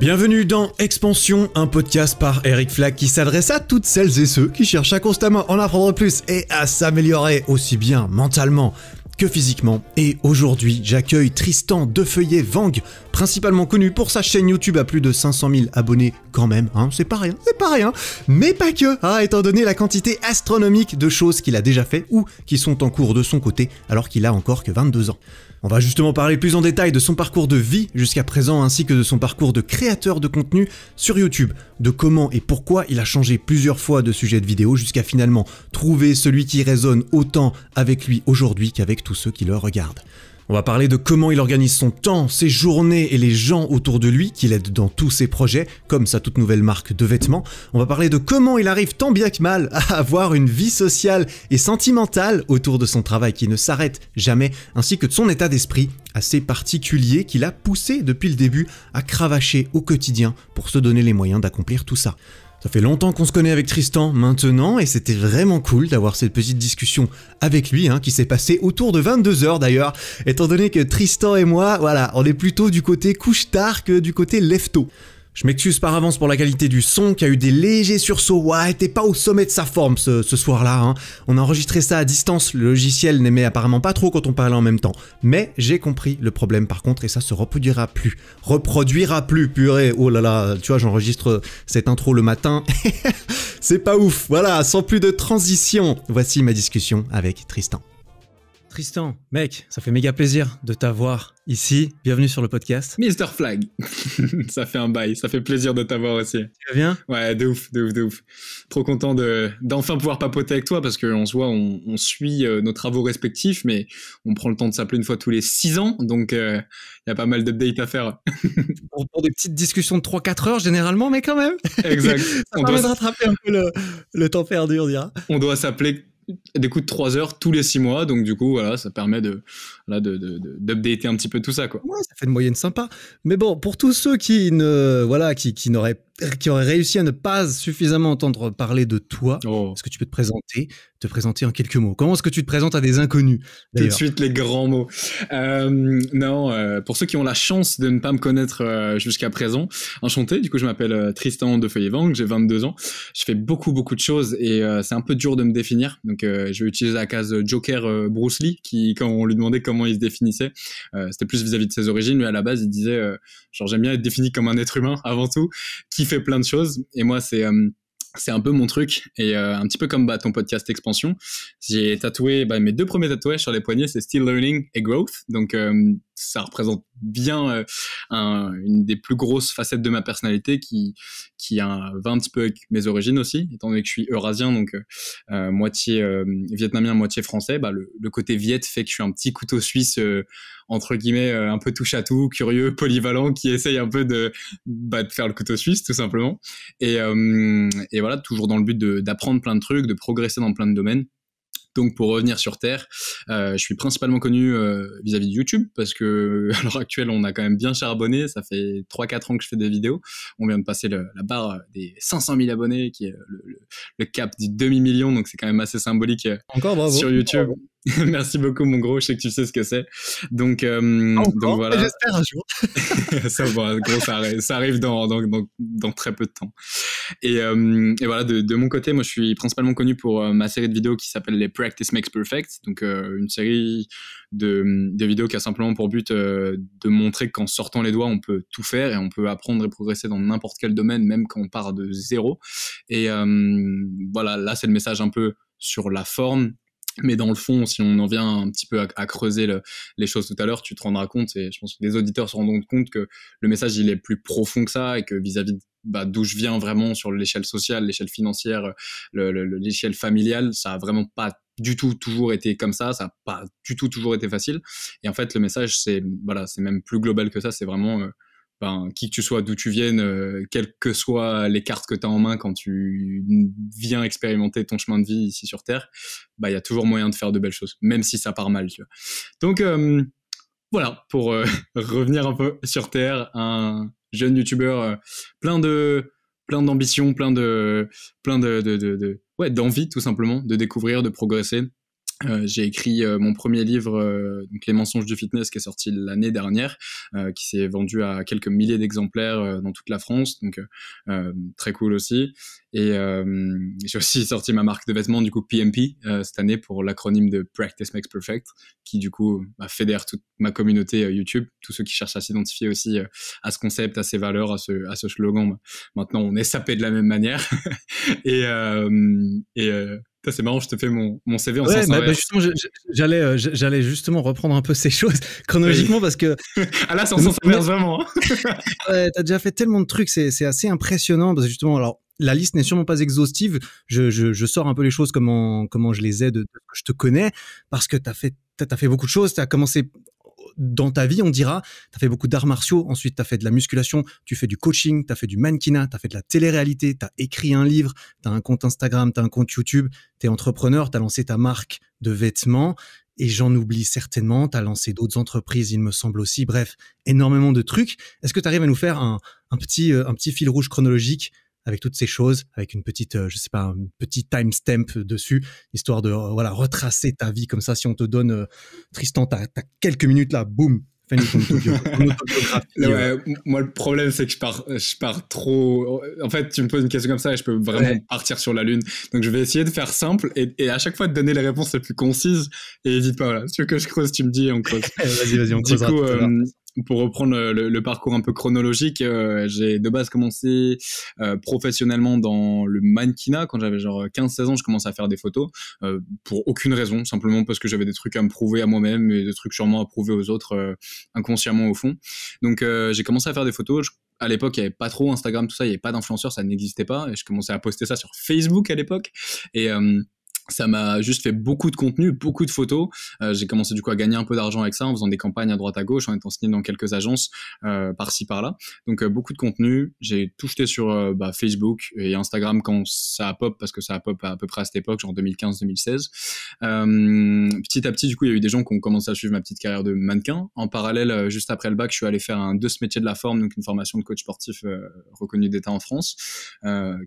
Bienvenue dans Expansion, un podcast par Eric Flack qui s'adresse à toutes celles et ceux qui cherchent à constamment en apprendre plus et à s'améliorer aussi bien mentalement que physiquement. Et aujourd'hui, j'accueille Tristan Defeuillet-Vang, principalement connu pour sa chaîne YouTube à plus de 500 000 abonnés quand même, hein, c'est pas rien, mais pas que, hein, étant donné la quantité astronomique de choses qu'il a déjà fait ou qui sont en cours de son côté alors qu'il a encore que 22 ans. On va justement parler plus en détail de son parcours de vie jusqu'à présent ainsi que de son parcours de créateur de contenu sur YouTube, de comment et pourquoi il a changé plusieurs fois de sujet de vidéo jusqu'à finalement trouver celui qui résonne autant avec lui aujourd'hui qu'avec tous ceux qui le regardent. On va parler de comment il organise son temps, ses journées et les gens autour de lui qu'il aide dans tous ses projets, comme sa toute nouvelle marque de vêtements. On va parler de comment il arrive tant bien que mal à avoir une vie sociale et sentimentale autour de son travail qui ne s'arrête jamais, ainsi que de son état d'esprit assez particulier qui l'a poussé depuis le début à cravacher au quotidien pour se donner les moyens d'accomplir tout ça. Ça fait longtemps qu'on se connaît avec Tristan maintenant et c'était vraiment cool d'avoir cette petite discussion avec lui qui s'est passée autour de 22h d'ailleurs, étant donné que Tristan et moi, voilà, on est plutôt du côté couche-tard que du côté lève-tôt. Je m'excuse par avance pour la qualité du son qui a eu des légers sursauts, ouais, t'es pas au sommet de sa forme ce soir-là, On a enregistré ça à distance, le logiciel n'aimait apparemment pas trop quand on parlait en même temps. Mais j'ai compris le problème par contre et ça se reproduira plus, purée, oh là là, tu vois j'enregistre cette intro le matin, c'est pas ouf, voilà, sans plus de transition, voici ma discussion avec Tristan. Tristan, mec, ça fait méga plaisir de t'avoir ici. Bienvenue sur le podcast. Mr. Flag. Ça fait un bail, ça fait plaisir de t'avoir aussi. Tu vas bien ? Ouais, de ouf. Trop content d'enfin pouvoir papoter avec toi parce qu'on se voit, on suit nos travaux respectifs, mais on prend le temps de s'appeler une fois tous les 6 ans, donc il y a pas mal d'updates à faire. pour des petites discussions de 3-4 heures généralement, mais quand même. Exact. Ça permet de rattraper un peu le temps perdu, on dira. On doit s'appeler des coups de 3 heures tous les 6 mois, donc du coup voilà, ça permet d'updater un petit peu tout ça quoi. Ouais, ça fait une moyenne sympa. Mais bon, pour tous ceux qui auraient réussi à ne pas suffisamment entendre parler de toi, est-ce que tu peux te présenter en quelques mots? Comment est-ce que tu te présentes à des inconnus d'ailleurs? Tout de suite les grands mots. Pour ceux qui ont la chance de ne pas me connaître jusqu'à présent, enchanté, du coup je m'appelle Tristan Defeuillet-Vang, j'ai 22 ans, je fais beaucoup de choses et c'est un peu dur de me définir, donc je vais utiliser la case Joker Bruce Lee, qui quand on lui demandait comment il se définissait, c'était plus vis-à-vis de ses origines, lui à la base il disait genre j'aime bien être défini comme un être humain avant tout, qui fait plein de choses, et moi c'est un peu mon truc, et un petit peu comme ton podcast Expansion, j'ai tatoué mes 2 premiers tatouages sur les poignets, c'est Still Learning et Growth, donc ça représente bien une des plus grosses facettes de ma personnalité qui va un petit peu avec mes origines aussi, étant donné que je suis eurasien, donc moitié vietnamien, moitié français, le côté viet fait que je suis un petit couteau suisse entre guillemets, un peu touche à tout, curieux, polyvalent, qui essaye un peu de faire le couteau suisse tout simplement, et voilà, toujours dans le but d'apprendre plein de trucs, de progresser dans plein de domaines. Donc pour revenir sur Terre, je suis principalement connu vis-à-vis de YouTube parce que à l'heure actuelle on a quand même bien charbonné, ça fait 3-4 ans que je fais des vidéos, on vient de passer la barre des 500 000 abonnés qui est le cap du demi-million, donc c'est quand même assez symbolique. Encore bravo sur YouTube. Bravo. Merci beaucoup mon gros, je sais que tu sais ce que c'est. Donc voilà. J'espère un jour. Ça va, gros, ça arrive dans très peu de temps. Et voilà, de mon côté, moi je suis principalement connu pour ma série de vidéos qui s'appelle les Practice Makes Perfect, donc une série de vidéos qui a simplement pour but de montrer qu'en sortant les doigts on peut tout faire et on peut apprendre et progresser dans n'importe quel domaine, même quand on part de zéro. Et voilà, là c'est le message un peu sur la forme. Mais dans le fond, si on en vient un petit peu à creuser les choses tout à l'heure, tu te rendras compte, et je pense que les auditeurs se rendront compte que le message, il est plus profond que ça, et que vis-à-vis d'où je viens vraiment sur l'échelle sociale, l'échelle financière, l'échelle familiale, ça a vraiment pas du tout toujours été comme ça a pas du tout toujours été facile. Et en fait, le message, c'est même plus global que ça, c'est vraiment... qui que tu sois, d'où tu viennes, quelles que soient les cartes que tu as en main quand tu viens expérimenter ton chemin de vie ici sur Terre, il y a toujours moyen de faire de belles choses, même si ça part mal, tu vois. Donc voilà, pour revenir un peu sur Terre, un jeune youtubeur plein d'ambition, plein d'envie tout simplement, de découvrir, de progresser, J'ai écrit mon premier livre, donc Les mensonges du fitness, qui est sorti l'année dernière, qui s'est vendu à quelques milliers d'exemplaires dans toute la France, donc très cool aussi. Et j'ai aussi sorti ma marque de vêtements, du coup PMP, cette année, pour l'acronyme de Practice Makes Perfect, qui du coup fédère toute ma communauté YouTube, tous ceux qui cherchent à s'identifier aussi à ce concept, à ces valeurs, à ce slogan. Maintenant, on est sapé de la même manière. et c'est marrant, je te fais mon CV en Ouais, sens inverse. justement, j'allais justement reprendre un peu ces choses chronologiquement parce que ah là, c'est en sens inverse, vraiment. ouais, t'as déjà fait tellement de trucs, c'est assez impressionnant parce que justement, alors la liste n'est sûrement pas exhaustive. Je sors un peu les choses comment je les ai de ce que je te connais, parce que t'as fait beaucoup de choses. T'as commencé dans ta vie, on dira, t'as fait beaucoup d'arts martiaux, ensuite t'as fait de la musculation, tu fais du coaching, t'as fait du mannequinat, t'as fait de la télé-réalité, t'as écrit un livre, t'as un compte Instagram, t'as un compte YouTube, t'es entrepreneur, t'as lancé ta marque de vêtements, et j'en oublie certainement, t'as lancé d'autres entreprises, il me semble aussi, bref, énormément de trucs. Est-ce que t'arrives à nous faire un petit fil rouge chronologique avec toutes ces choses, avec une petite, je sais pas, un petit timestamp dessus, histoire de voilà retracer ta vie comme ça. Si on te donne, Tristan, t'as quelques minutes là, boum, fais-nous ton autobiographie. Ouais, moi, le problème, c'est que je pars trop. En fait, tu me poses une question comme ça et je peux vraiment partir sur la lune. Donc, je vais essayer de faire simple et à chaque fois de donner les réponses les plus concises. Et n'hésite pas, voilà. Si tu veux que je creuse, tu me dis et on creuse. Vas-y, on creusera. Du coup, pour reprendre le parcours un peu chronologique, j'ai de base commencé professionnellement dans le mannequinat. Quand j'avais genre 15-16 ans, je commençais à faire des photos pour aucune raison, simplement parce que j'avais des trucs à me prouver à moi-même et des trucs sûrement à prouver aux autres inconsciemment au fond. Donc j'ai commencé à faire des photos. À l'époque, il n'y avait pas trop Instagram, tout ça, il n'y avait pas d'influenceurs, ça n'existait pas. Et je commençais à poster ça sur Facebook à l'époque. Et ça m'a juste fait beaucoup de contenu, beaucoup de photos. J'ai commencé du coup à gagner un peu d'argent avec ça en faisant des campagnes à droite à gauche, en étant signé dans quelques agences par-ci par-là. Donc beaucoup de contenu. J'ai tout jeté sur Facebook et Instagram quand ça a pop, parce que ça a pop à peu près à cette époque, genre 2015-2016. Petit à petit, du coup, il y a eu des gens qui ont commencé à suivre ma petite carrière de mannequin. En parallèle, juste après le bac, je suis allé faire un DEUS métier de la forme, donc une formation de coach sportif reconnu d'État en France,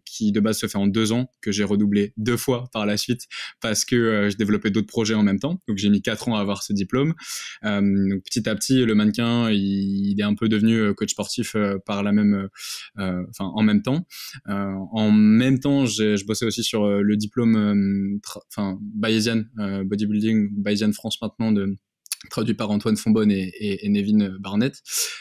qui de base se fait en 2 ans, que j'ai redoublé 2 fois par la suite parce que je développais d'autres projets en même temps. Donc j'ai mis 4 ans à avoir ce diplôme. Donc petit à petit, le mannequin, il est un peu devenu coach sportif par la même, en même temps. En même temps, je bossais aussi sur le diplôme, Bayesian, bodybuilding, Bayesian France maintenant, traduit par Antoine Fonbonne et Nevin Barnett.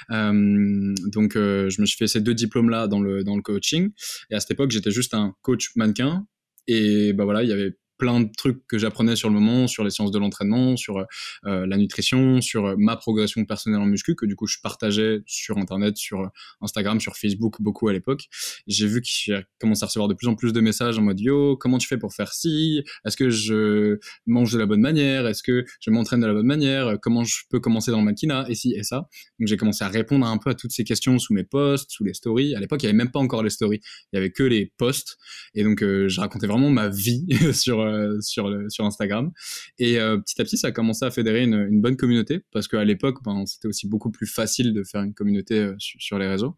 Donc je me suis fait ces 2 diplômes-là dans le coaching. Et à cette époque, j'étais juste un coach mannequin. Et voilà, il y avait plein de trucs que j'apprenais sur le moment, sur les sciences de l'entraînement, sur la nutrition, sur ma progression personnelle en muscu, que du coup je partageais sur Internet, sur Instagram, sur Facebook, beaucoup à l'époque. J'ai vu que j'ai commencé à recevoir de plus en plus de messages en mode « Yo, comment tu fais pour faire ci ? Est-ce que je mange de la bonne manière ? Est-ce que je m'entraîne de la bonne manière ? Comment je peux commencer dans le mannequinat ? Et ci et ça ?» Donc j'ai commencé à répondre un peu à toutes ces questions sous mes posts, sous les stories. À l'époque, il n'y avait même pas encore les stories, il y avait que les posts. Et donc je racontais vraiment ma vie sur Instagram. Et petit à petit, ça a commencé à fédérer une bonne communauté, parce qu'à l'époque, c'était aussi beaucoup plus facile de faire une communauté sur les réseaux.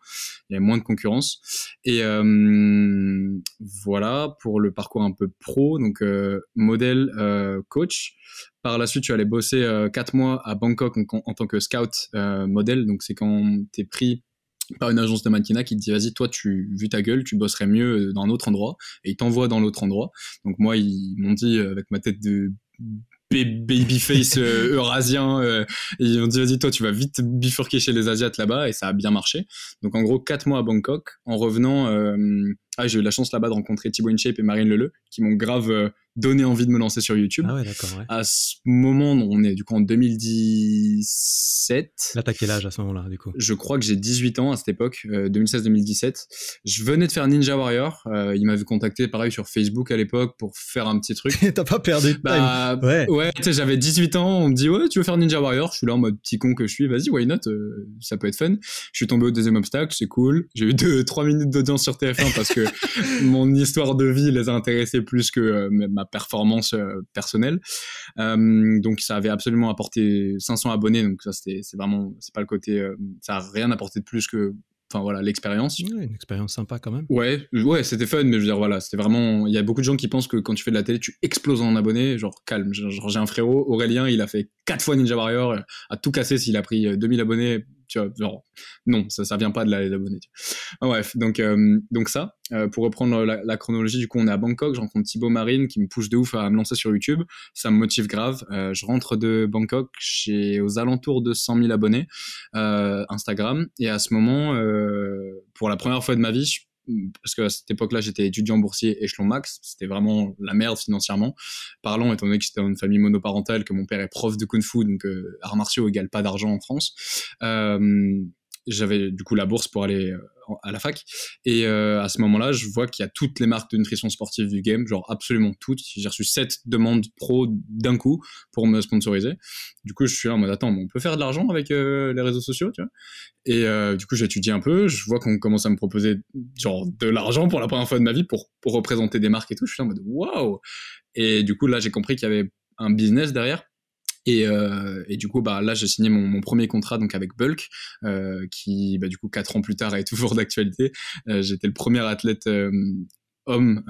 Il y avait moins de concurrence. Et voilà pour le parcours un peu pro. Donc modèle, coach. Par la suite, je suis allé bosser 4 mois à Bangkok en tant que scout modèle. Donc c'est quand t'es pris par une agence de mannequinat qui te dit vas-y, toi, vu ta gueule, tu bosserais mieux dans un autre endroit, et ils t'envoient dans l'autre endroit. Donc moi, ils m'ont dit avec ma tête de babyface eurasien, ils m'ont dit vas-y, toi, tu vas vite bifurquer chez les Asiates là-bas, et ça a bien marché. Donc en gros, 4 mois à Bangkok. En revenant, j'ai eu la chance là-bas de rencontrer Thibaut InShape et Marine Leleu, qui m'ont grave donné envie de me lancer sur YouTube. Ah ouais, d'accord, ouais. À ce moment, on est du coup en 2017. Là, t'as quel âge à ce moment-là, du coup ? Je crois que j'ai 18 ans à cette époque, 2016-2017. Je venais de faire Ninja Warrior. Il m'avait contacté, pareil, sur Facebook à l'époque pour faire un petit truc. T'as pas perdu de time. Ouais, tu sais, j'avais 18 ans. On me dit, ouais, tu veux faire Ninja Warrior ? Je suis là en mode petit con que je suis. Vas-y, why not ? Ça peut être fun. Je suis tombé au deuxième obstacle, c'est cool. J'ai eu 3 minutes d'audience sur TF1 parce que mon histoire de vie les a intéressés plus que ma performance personnelle. Donc ça avait absolument apporté 500 abonnés. Donc ça, c'est pas le côté, ça a rien apporté de plus que enfin voilà, l'expérience. Ouais, une expérience sympa quand même. Ouais, c'était fun, mais je veux dire, voilà, c'était vraiment. Il y a beaucoup de gens qui pensent que quand tu fais de la télé, tu exploses en abonnés. Genre, calme. Genre, j'ai un frérot, Aurélien, il a fait 4 fois Ninja Warrior, a tout cassé s'il a pris 2000 abonnés. Tu vois, genre, non, ça vient pas de les abonnés. Bref, donc ça, pour reprendre la chronologie, du coup, on est à Bangkok, je rencontre Thibaut Marine qui me pousse de ouf à me lancer sur YouTube. Ça me motive grave. Je rentre de Bangkok, j'ai aux alentours de 100 000 abonnés Instagram. Et à ce moment, pour la première fois de ma vie, parce qu'à cette époque-là, j'étais étudiant boursier échelon max, c'était vraiment la merde financièrement parlant, étant donné que j'étais dans une famille monoparentale, que mon père est prof de kung-fu, donc arts martiaux égale pas d'argent en France. J'avais du coup la bourse pour aller à la fac, et à ce moment-là, je vois qu'il y a toutes les marques de nutrition sportive du game, genre absolument toutes. J'ai reçu 7 demandes pro d'un coup pour me sponsoriser. Du coup, je suis là en mode, attends, on peut faire de l'argent avec les réseaux sociaux, tu vois. Et du coup, j'étudie un peu, je vois qu'on commence à me proposer genre de l'argent pour la première fois de ma vie pour représenter des marques et tout. Je suis là en mode, waouh. Et du coup, là, j'ai compris qu'il y avait un business derrière. Et du coup, bah là, j'ai signé mon premier contrat donc avec Bulk, qui, bah, du coup, 4 ans plus tard est toujours d'actualité. J'étais le premier athlète homme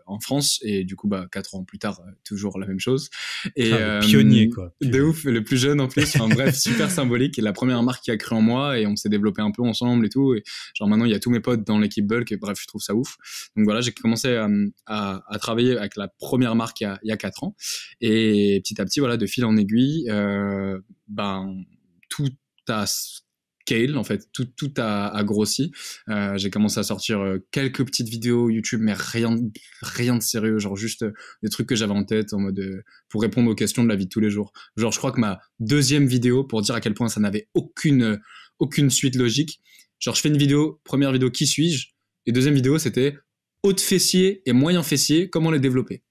en France, et du coup, bah 4 ans plus tard, toujours la même chose. Et le pionnier, quoi. De ouf, le plus jeune en plus. Enfin bref, super symbolique. Et la première marque qui a cru en moi, et on s'est développé un peu ensemble et tout. Et genre maintenant, il y a tous mes potes dans l'équipe Bulk. Et bref, je trouve ça ouf. Donc voilà, j'ai commencé à travailler avec la première marque il y a 4 ans. Et petit à petit, voilà, de fil en aiguille, ben tout a scale, en fait, tout a grossi. J'ai commencé à sortir quelques petites vidéos YouTube, mais rien de sérieux, genre juste des trucs que j'avais en tête en mode pour répondre aux questions de la vie de tous les jours. Genre, je crois que ma deuxième vidéo, pour dire à quel point ça n'avait aucune suite logique, genre je fais une vidéo, première vidéo, qui suis-je, et deuxième vidéo, c'était haut de fessier et moyen fessier, comment les développer.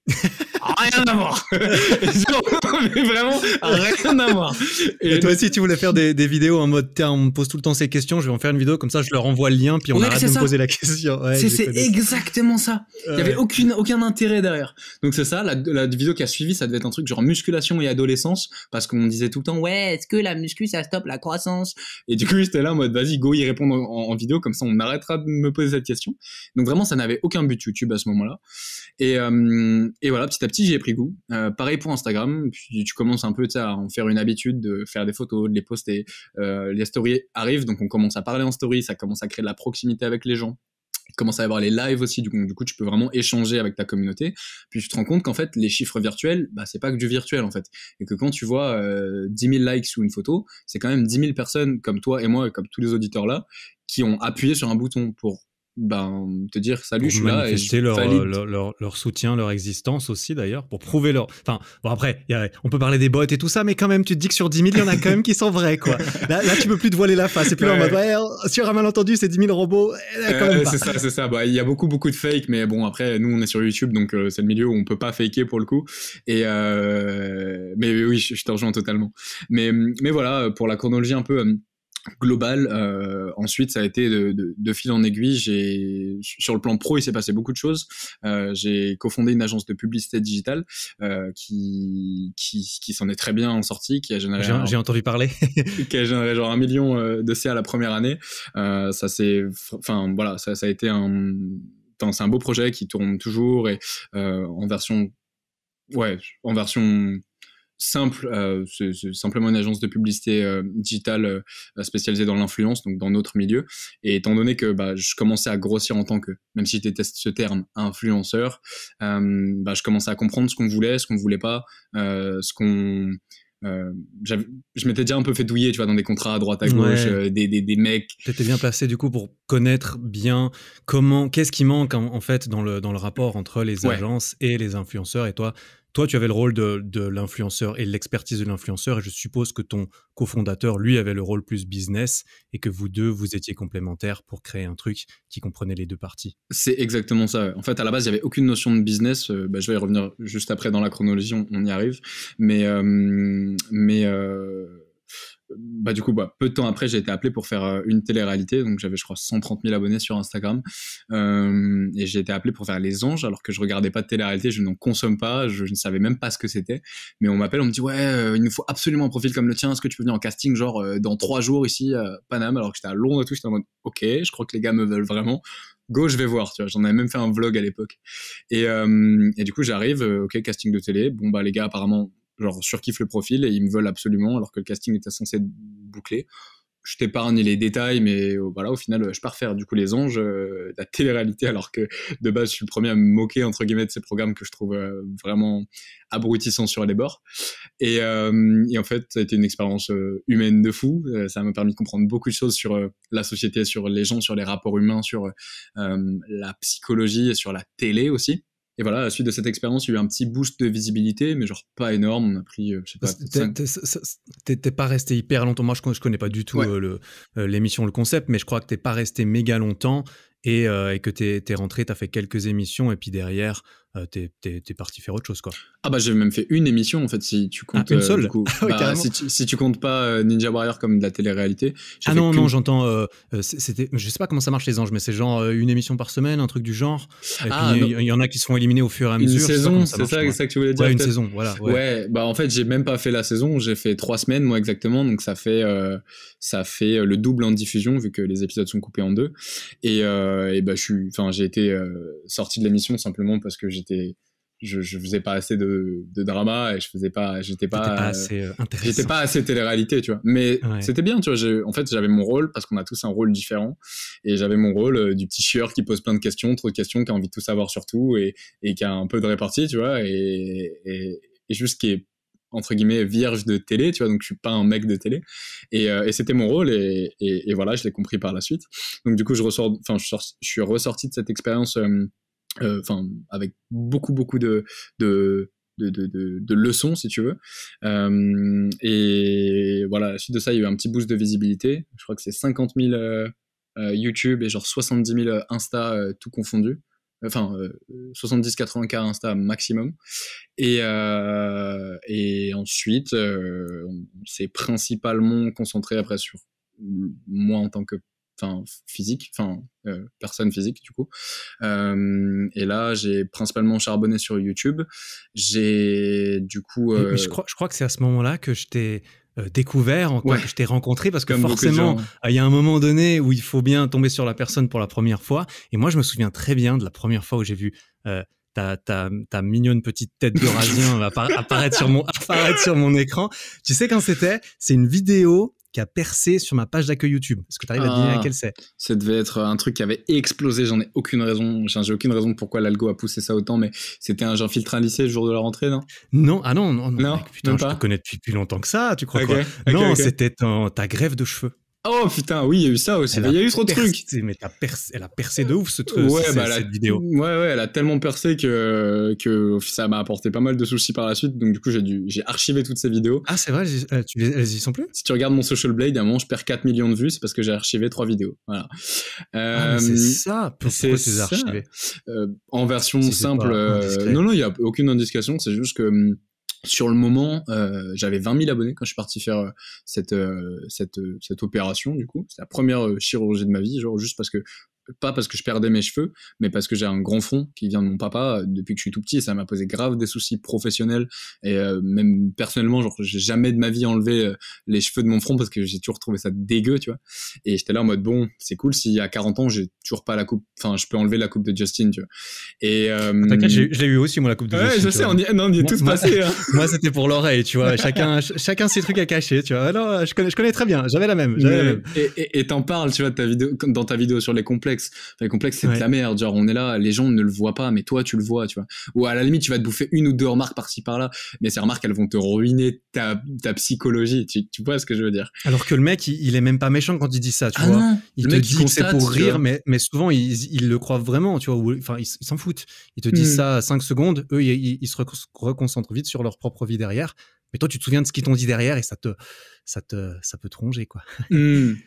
Rien à voir. Mais vraiment, rien à voir. Et toi aussi, tu voulais faire des vidéos en mode, tiens, on me pose tout le temps ces questions, je vais en faire une vidéo, comme ça, je leur envoie le lien, puis on arrête de me poser la question. Ouais, c'est exactement ça. Il y avait aucun intérêt derrière. Donc c'est ça, la vidéo qui a suivi, ça devait être un truc genre musculation et adolescence, parce qu'on disait tout le temps, ouais, est-ce que la muscu, ça stoppe la croissance? Et du coup, j'étais là en mode, vas-y, go, y répondre en vidéo, comme ça, on arrêtera de me poser cette question. Donc vraiment, ça n'avait aucun but YouTube à ce moment-là. Et voilà, petit à petit, j'y ai pris goût. Pareil pour Instagram, puis tu commences un peu à en faire une habitude de faire des photos, de les poster. Les stories arrivent, donc on commence à parler en story, ça commence à créer de la proximité avec les gens. Il commence à y avoir les lives aussi, du coup tu peux vraiment échanger avec ta communauté. Puis tu te rends compte qu'en fait, les chiffres virtuels, bah, c'est pas que du virtuel en fait. Et que quand tu vois 10 000 likes sous une photo, c'est quand même 10 000 personnes comme toi et moi, et comme tous les auditeurs là, qui ont appuyé sur un bouton pour te dire salut, pour je suis là, et manifester leur soutien, leur existence aussi d'ailleurs, pour prouver leur... Enfin, bon après, on peut parler des bots et tout ça, mais quand même, tu te dis que sur 10 000, il y en a quand même qui sont vrais, quoi. Là, tu peux plus te voiler la face, c'est plus en mode, ouais, sur un malentendu, c'est 10 000 robots, quand même pas. C'est ça, bah, il y a beaucoup de fake, mais bon, après, nous, on est sur YouTube, donc c'est le milieu où on peut pas faker pour le coup, et mais oui, je te rejoins totalement. Mais voilà, pour la chronologie un peu... global, ensuite ça a été de fil en aiguille. Sur le plan pro, il s'est passé beaucoup de choses. J'ai cofondé une agence de publicité digitale qui s'en est très bien sortie, qui a généré j'ai entendu parler qui a généré genre 1 million de CA la première année. Ça a été c'est un beau projet qui tourne toujours, et en version simple, c'est simplement une agence de publicité digitale spécialisée dans l'influence, donc dans notre milieu. Et étant donné que je commençais à grossir en tant que, même si je déteste ce terme, influenceur, je commençais à comprendre ce qu'on voulait, ce qu'on voulait pas, je m'étais déjà un peu fait douiller, tu vois, dans des contrats à droite à gauche, des mecs. T'étais bien placé du coup pour connaître bien qu'est-ce qui manque en fait dans le rapport entre les agences et les influenceurs. Et toi, tu avais le rôle de l'influenceur et l'expertise de l'influenceur, et je suppose que ton cofondateur, lui, avait le rôle plus business, et que vous deux, vous étiez complémentaires pour créer un truc qui comprenait les deux parties. C'est exactement ça. En fait, à la base, il n'y avait aucune notion de business. Je vais y revenir juste après dans la chronologie, on y arrive. Mais bah du coup, bah, peu de temps après, j'ai été appelé pour faire une télé-réalité. Donc j'avais, je crois, 130 000 abonnés sur Instagram. Et j'ai été appelé pour faire Les Anges, alors que je regardais pas de télé-réalité, je n'en consomme pas, je ne savais même pas ce que c'était. Mais on m'appelle, on me dit ouais, il nous faut absolument un profil comme le tien. Est-ce que tu peux venir en casting, genre dans 3 jours ici à Paname, alors que j'étais à Londres et tout. J'étais en mode ok, je crois que les gars me veulent vraiment. Go, je vais voir. Tu vois, j'en avais même fait un vlog à l'époque. Et du coup, j'arrive, ok, casting de télé. Bon bah les gars, apparemment, genre surkiffent le profil et ils me veulent absolument, alors que le casting était censé être bouclé. Je t'épargne les détails, mais voilà, au final, je pars faire du coup Les Anges, la télé-réalité, alors que de base, je suis le premier à me moquer, entre guillemets, de ces programmes que je trouve vraiment abrutissants sur les bords. Et en fait, ça a été une expérience humaine de fou. Ça m'a permis de comprendre beaucoup de choses sur la société, sur les gens, sur les rapports humains, sur la psychologie et sur la télé aussi. Et voilà, à la suite de cette expérience, il y a eu un petit boost de visibilité, mais genre pas énorme. On a pris, je sais pas, T'es pas resté hyper longtemps. Moi, je connais pas du tout ouais. l'émission, le concept, mais je crois que t'es pas resté méga longtemps et que t'es rentré, t'as fait quelques émissions et puis derrière, t'es parti faire autre chose, quoi. Ah bah j'ai même fait une émission en fait, si tu comptes une seule. du coup, Ouais, bah, si tu comptes pas Ninja Warrior comme de la télé-réalité. Non, j'entends. C'était, je sais pas comment ça marche les Anges, mais c'est genre une émission par semaine, un truc du genre. Et puis il y en a qui se font éliminer au fur et à mesure. Une saison, c'est ça que tu voulais dire. Ouais, une saison, voilà. Ouais, bah en fait j'ai même pas fait la saison, j'ai fait 3 semaines moi exactement, donc ça fait le double en diffusion vu que les épisodes sont coupés en deux. Et bah j'ai été sorti de l'émission simplement parce que je faisais pas assez de drama et j'étais pas assez intéressant. J'étais pas assez télé-réalité, tu vois. Mais c'était bien, tu vois. En fait, j'avais mon rôle parce qu'on a tous un rôle différent. Et j'avais mon rôle du petit chieur qui pose plein de questions, trop de questions, qui a envie de tout savoir sur tout et qui a un peu de répartie, tu vois. Et juste qui est entre guillemets vierge de télé, tu vois. Donc je suis pas un mec de télé. Et c'était mon rôle et voilà, je l'ai compris par la suite. Donc du coup, je suis ressorti de cette expérience. Avec beaucoup de leçons si tu veux, et voilà, à la suite de ça il y a eu un petit boost de visibilité. Je crois que c'est 50 000 YouTube et genre 70 000 Insta, tout confondu, 70-80K Insta maximum. Et ensuite on s'est principalement concentré après sur moi en tant que physique, personne physique du coup. Et là, j'ai principalement charbonné sur YouTube. J'ai du coup. Mais je crois que c'est à ce moment-là que je t'ai découvert, que je t'ai rencontré, parce que comme forcément, il y a un moment donné où il faut bien tomber sur la personne pour la première fois. Et moi, je me souviens très bien de la première fois où j'ai vu ta mignonne petite tête d'Eurasien apparaître sur mon écran. Tu sais quand c'était ? C'est une vidéo qui a percé sur ma page d'accueil YouTube. Est-ce que tu arrives à deviner laquelle c'est ? Ça devait être un truc qui avait explosé, j'en ai aucune raison. J'ai aucune raison pourquoi l'algo a poussé ça autant, mais c'était un genre filtre un lycée le jour de la rentrée, non ? Non, non, mec, putain, je te connais depuis plus longtemps que ça, tu crois quoi ? Non, c'était ta grève de cheveux. Oh putain, oui, il y a eu ça aussi. Il y a eu trop de trucs. Mais elle a percé de ouf cette vidéo. Ouais, elle a tellement percé que ça m'a apporté pas mal de soucis par la suite. Donc du coup, j'ai archivé toutes ces vidéos. Ah, c'est vrai, elles y sont plus ? Si tu regardes mon Social Blade, à un moment, je perds 4 millions de vues, c'est parce que j'ai archivé 3 vidéos. Voilà. Mais c'est ça. Pourquoi tu les as archivées ? En version simple. Non, il y a aucune indication. C'est juste que sur le moment, j'avais 20 000 abonnés quand je suis parti faire cette opération, du coup. C'était la première chirurgie de ma vie, genre juste pas parce que je perdais mes cheveux, mais parce que j'ai un grand front qui vient de mon papa depuis que je suis tout petit, et ça m'a posé grave des soucis professionnels et même personnellement, genre j'ai jamais de ma vie enlevé les cheveux de mon front parce que j'ai toujours trouvé ça dégueu, tu vois. Et j'étais là en mode bon, c'est cool si à 40 ans j'ai toujours pas la coupe, je peux enlever la coupe de Justin, tu vois. Et t'inquiète, je l'ai eu aussi moi la coupe de Justin. Ouais, je sais, on y est tous passés. Hein. Moi c'était pour l'oreille, tu vois. Chacun ses trucs à cacher, tu vois. Alors je connais très bien. J'avais la même. Et t'en parles, tu vois, dans ta vidéo sur les complexes. Les complexes, c'est de la merde. Genre, on est là, les gens ne le voient pas, mais toi, tu le vois, tu vois. Ou à la limite, tu vas te bouffer une ou deux remarques par-ci par-là, mais ces remarques, elles vont te ruiner ta psychologie. Tu vois ce que je veux dire? Alors que le mec, il est même pas méchant quand il dit ça, tu vois. Non, il te dit que c'est pour rire, mais souvent, ils le croient vraiment, tu vois. Enfin, ils s'en foutent. Ils te disent ça 5 secondes, eux, ils se reconcentrent vite sur leur propre vie derrière. Mais toi, tu te souviens de ce qu'ils t'ont dit derrière et ça peut te ronger, quoi.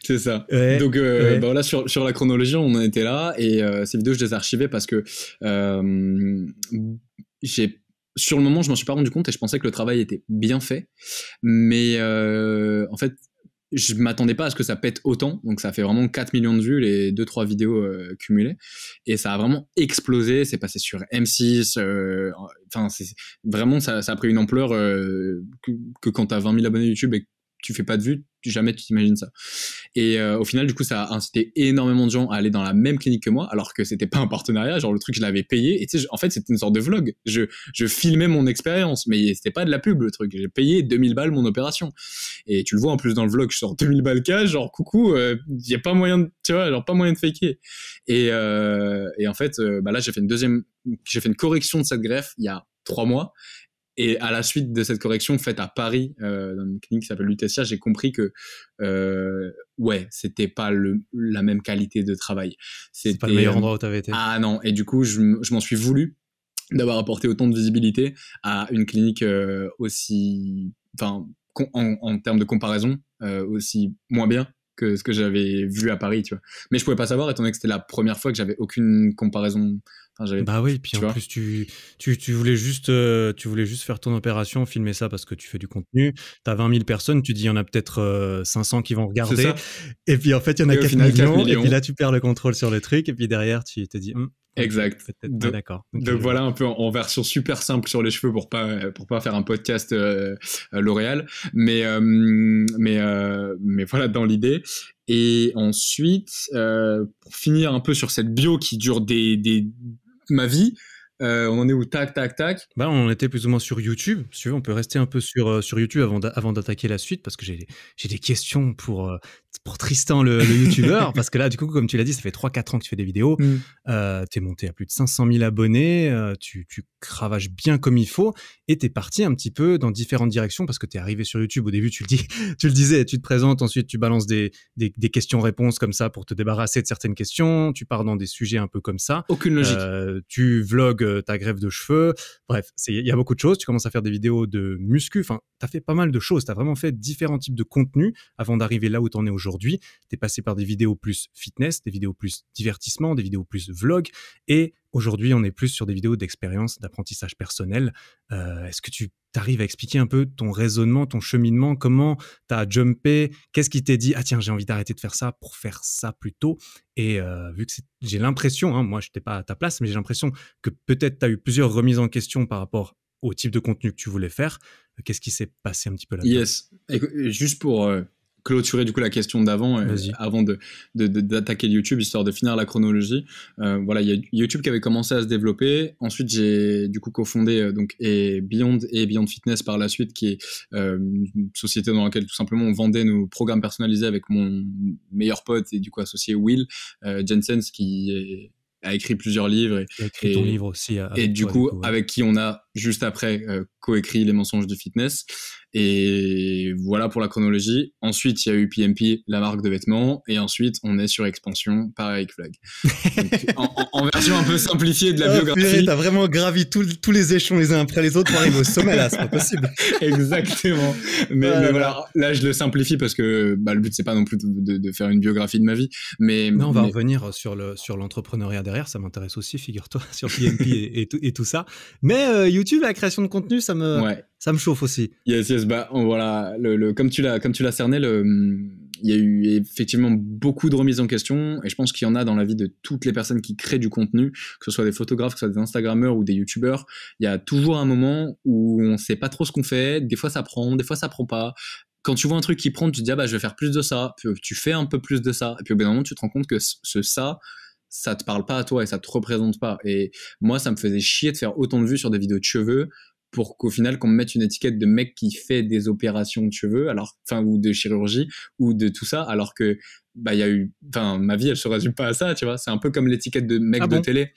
C'est ça. Donc, bah voilà, sur la chronologie, on en était là. Et ces vidéos, je les ai archivées parce que sur le moment, je m'en suis pas rendu compte et je pensais que le travail était bien fait. Mais en fait, je m'attendais pas à ce que ça pète autant. Donc, ça fait vraiment 4 millions de vues, les 2-3 vidéos cumulées. Et ça a vraiment explosé. C'est passé sur M6. Enfin, vraiment, ça a pris une ampleur que quand t'as 20 000 abonnés YouTube et que tu fais pas de vues, jamais tu t'imagines ça. Et au final, du coup, ça a incité énormément de gens à aller dans la même clinique que moi, alors que c'était pas un partenariat. Genre, le truc, je l'avais payé. Et tu sais, en fait, c'était une sorte de vlog. Je filmais mon expérience, mais c'était pas de la pub, le truc. J'ai payé 2000 balles mon opération. Et tu le vois en plus dans le vlog, je sors 2000 balles cash, genre, coucou, y a pas moyen de, tu vois, genre, pas moyen de faker. Et en fait, là, j'ai fait une correction de cette greffe il y a 3 mois. Et à la suite de cette correction faite à Paris, dans une clinique qui s'appelle Lutetia, j'ai compris que ouais, c'était pas la même qualité de travail. C'est pas le meilleur endroit où t'avais été. Ah non, et du coup, je m'en suis voulu d'avoir apporté autant de visibilité à une clinique aussi, enfin, en termes de comparaison, aussi moins bien que ce que j'avais vu à Paris, tu vois. Mais je pouvais pas savoir, étant donné que c'était la première fois que j'avais aucune comparaison. Enfin, bah oui, puis en plus tu voulais juste faire ton opération, filmer ça parce que tu fais du contenu. T'as 20 000 personnes, tu dis il y en a peut-être 500 qui vont regarder. Et puis en fait il y en a 4 millions. Et puis là tu perds le contrôle sur le truc. Et puis derrière tu te dis exact. D'accord. Donc voilà un peu en version super simple sur les cheveux pour pas faire un podcast L'Oréal, mais voilà dans l'idée. Et ensuite pour finir un peu sur cette bio qui dure ma vie, on en est où? Tac. Bah, on était plus ou moins sur YouTube. Si tu veux, on peut rester un peu sur YouTube avant d'attaquer la suite parce que j'ai des questions pour Tristan le YouTubeur. Parce que là, du coup, comme tu l'as dit, ça fait 3-4 ans que tu fais des vidéos. T'es monté à plus de 500 000 abonnés. Tu cravaches bien comme il faut. Et t'es parti un petit peu dans différentes directions parce que t'es arrivé sur YouTube. Au début, tu le disais, tu te présentes. Ensuite, tu balances des questions-réponses comme ça pour te débarrasser de certaines questions. Tu pars dans des sujets un peu comme ça. Aucune logique. Tu vlogs ta greffe de cheveux. Bref, il y a beaucoup de choses. Tu commences à faire des vidéos de muscu. Enfin, t'as fait pas mal de choses. T'as vraiment fait différents types de contenus avant d'arriver là où t'en es aujourd'hui. T'es passé par des vidéos plus fitness, des vidéos plus divertissement, des vidéos plus vlog. Et aujourd'hui, on est plus sur des vidéos d'expérience, d'apprentissage personnel. Est-ce que tu t'arrives à expliquer un peu ton raisonnement, ton cheminement, comment t'as jumpé, qu'est-ce qui t'est dit, ah tiens, j'ai envie d'arrêter de faire ça pour faire ça plus tôt. Et vu que j'ai l'impression, moi je n'étais pas à ta place, mais j'ai l'impression que peut-être tu as eu plusieurs remises en question par rapport au type de contenu que tu voulais faire. Qu'est-ce qui s'est passé un petit peu là-dedans? Yes. Juste pour clôturer du coup la question d'avant, avant d'attaquer YouTube, histoire de finir la chronologie. Voilà, il y a YouTube qui avait commencé à se développer. Ensuite, j'ai du coup cofondé Beyond Fitness par la suite, qui est une société dans laquelle tout simplement on vendait nos programmes personnalisés avec mon meilleur pote et du coup associé Will Jensens, a écrit plusieurs livres. Il a écrit ton livre aussi. Et du coup, avec qui on a juste après coécrit Les mensonges du fitness. Et voilà pour la chronologie. Ensuite, il y a eu PMP, la marque de vêtements. Et ensuite, on est sur Expansion par Eric Flag. en version un peu simplifiée de la biographie. T'as vraiment gravi tous les échelons les uns après les autres pour arriver au sommet là, c'est pas possible. Exactement. Mais voilà, là je le simplifie parce que le but c'est pas non plus de faire une biographie de ma vie. Mais on va revenir sur l'entrepreneuriat derrière, ça m'intéresse aussi, figure-toi, sur PMP et tout ça. Mais YouTube, la création de contenu, ça me chauffe aussi. Yes, voilà, comme tu l'as cerné, il y a eu effectivement beaucoup de remises en question, et je pense qu'il y en a dans la vie de toutes les personnes qui créent du contenu, que ce soit des photographes, que ce soit des Instagrammeurs ou des YouTubeurs. Il y a toujours un moment où on sait pas trop ce qu'on fait, des fois ça prend, des fois ça prend pas. Quand tu vois un truc qui prend, tu te dis je vais faire plus de ça, puis tu fais un peu plus de ça, et puis au bout d'un moment tu te rends compte que ça te parle pas à toi et ça te représente pas. Et moi, ça me faisait chier de faire autant de vues sur des vidéos de cheveux pour qu'au final, qu'on me mette une étiquette de mec qui fait des opérations de cheveux, ou de chirurgie, ou de tout ça, alors que, il y a eu, ma vie, elle se résume pas à ça, tu vois. C'est un peu comme l'étiquette de mec de télé.